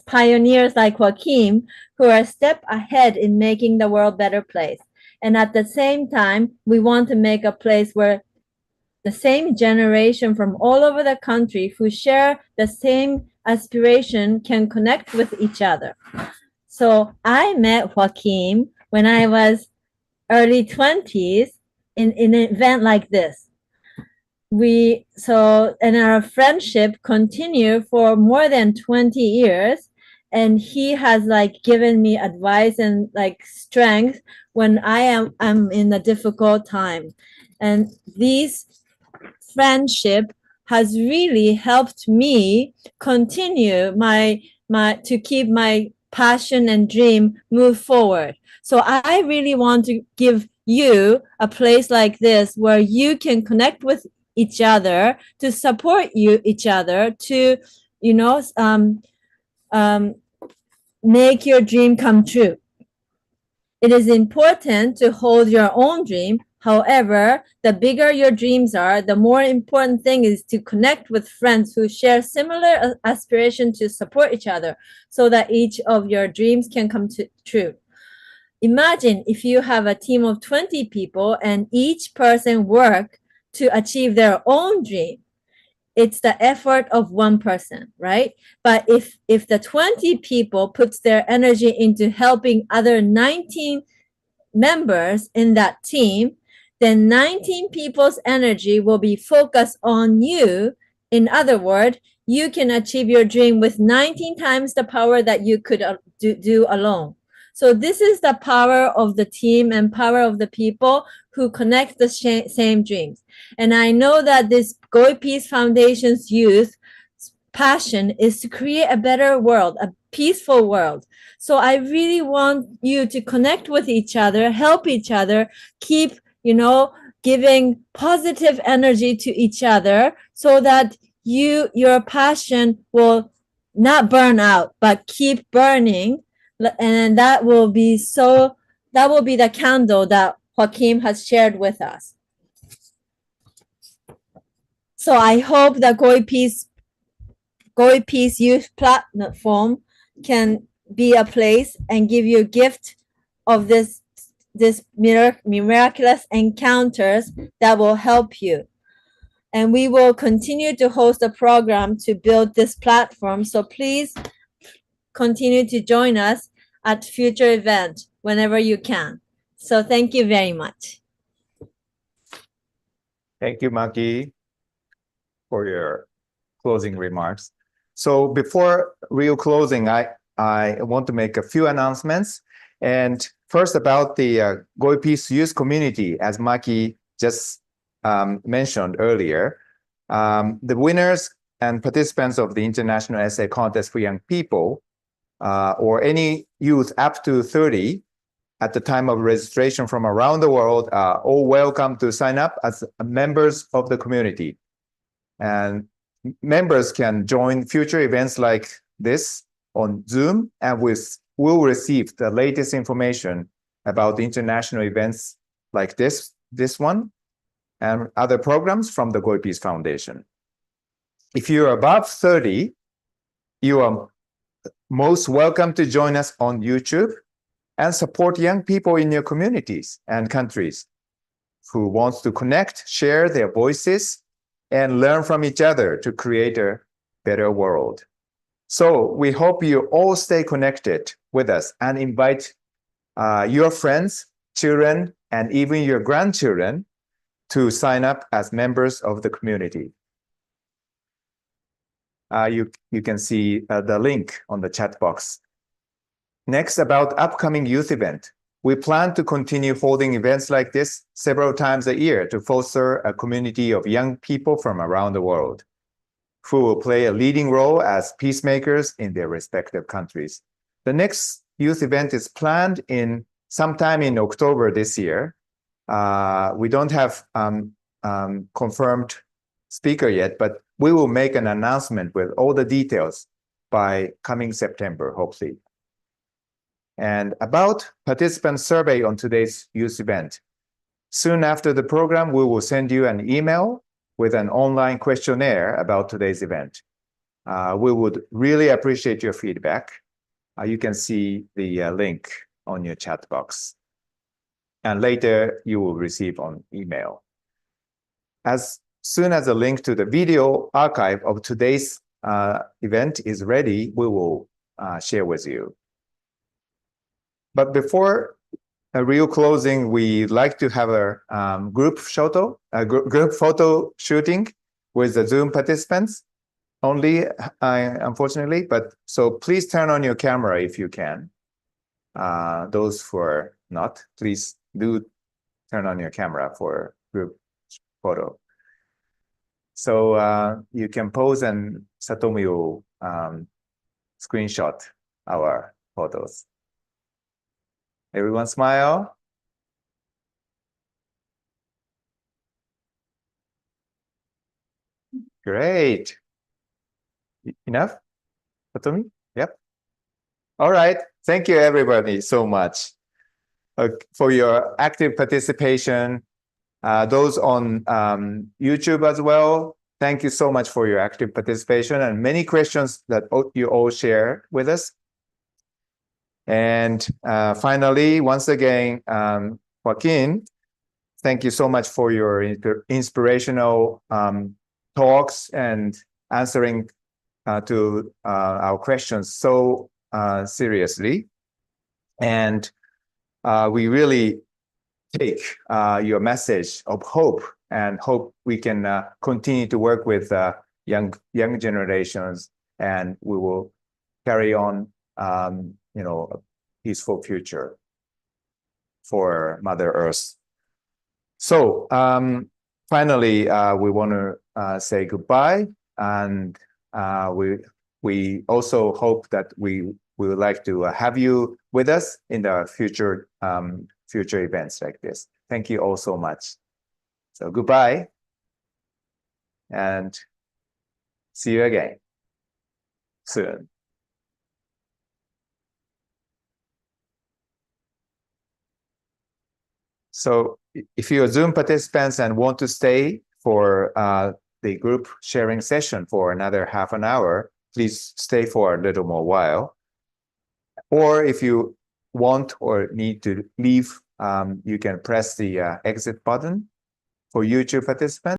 Speaker 3: pioneers like Joaquín, who are a step ahead in making the world a better place. And at the same time, we want to make a place where the same generation from all over the country who share the same aspiration can connect with each other. So I met Joaquín when I was early 20s in an event like this. And our friendship continued for more than 20 years, and he has like given me advice and like strength when I am in a difficult time. And this friendship has really helped me continue to keep my passion and dream move forward. So I really want to give you a place like this where you can connect with each other, to support each other, to make your dream come true. It is important to hold your own dream. However, the bigger your dreams are, the more important thing is to connect with friends who share similar aspirations to support each other so that each of your dreams can come true. Imagine if you have a team of 20 people and each person work to achieve their own dream. It's the effort of one person, right? But if the 20 people puts their energy into helping other 19 members in that team, then 19 people's energy will be focused on you. In other words, you can achieve your dream with 19 times the power that you could do alone. So this is the power of the team and power of the people who connect the same dreams. And I know that this Goi Peace Foundation's youth passion is to create a better world, a peaceful world. So I really want you to connect with each other, help each other, keep, giving positive energy to each other so that your passion will not burn out, but keep burning. And that will be the candle that Joaquín has shared with us. So I hope the Goi Peace Youth Platform can be a place and give you a gift of this miraculous encounters that will help you. And we will continue to host a program to build this platform. So please continue to join us at future events whenever you can. So thank you very much.
Speaker 1: Thank you, Maki. for your closing remarks. So before real closing, I want to make a few announcements. And first about the Goi Peace Youth Community, as Maki just mentioned earlier. The winners and participants of the International Essay Contest for Young People, or any youth up to 30 at the time of registration from around the world, are all welcome to sign up as members of the community. And members can join future events like this on Zoom, and will receive the latest information about international events like this one, and other programs from the Goi Peace Foundation. If you're above 30, you are most welcome to join us on YouTube and support young people in your communities and countries who wants to connect, share their voices, and learn from each other to create a better world. So we hope you all stay connected with us and invite your friends, children, and even your grandchildren to sign up as members of the community. You can see the link on the chat box. Next, about upcoming youth event. We plan to continue holding events like this several times a year to foster a community of young people from around the world who will play a leading role as peacemakers in their respective countries. The next youth event is planned sometime in October this year. We don't have confirmed speaker yet, but we will make an announcement with all the details by coming September, hopefully. And about participant survey on today's youth event. Soon after the program, we will send you an email with an online questionnaire about today's event. We would really appreciate your feedback. You can see the link on your chat box. And later, you will receive on email. As soon as a link to the video archive of today's event is ready, we will share with you. But before a real closing, we like to have a group photo shooting with the Zoom participants only, unfortunately. But so please turn on your camera if you can. Those who are not, please do turn on your camera for group photo. So you can pose and Satomi will screenshot our photos. Everyone smile. Great. Enough, Satomi? Yep. All right. Thank you, everybody, so much for your active participation. Those on YouTube as well, thank you so much for your active participation and many questions that you all share with us. And finally, once again, Joaquín, thank you so much for your inspirational talks and answering to our questions so seriously. And we really take your message of hope and hope we can continue to work with young generations, and we will carry on a peaceful future for Mother Earth. So finally, we want to say goodbye, and we also hope that we would like to have you with us in the future events like this. Thank you all so much. So goodbye, and see you again soon. So if you're Zoom participants and want to stay for the group sharing session for another half an hour, please stay for a little more while. Or if you want or need to leave, you can press the exit button for YouTube participants.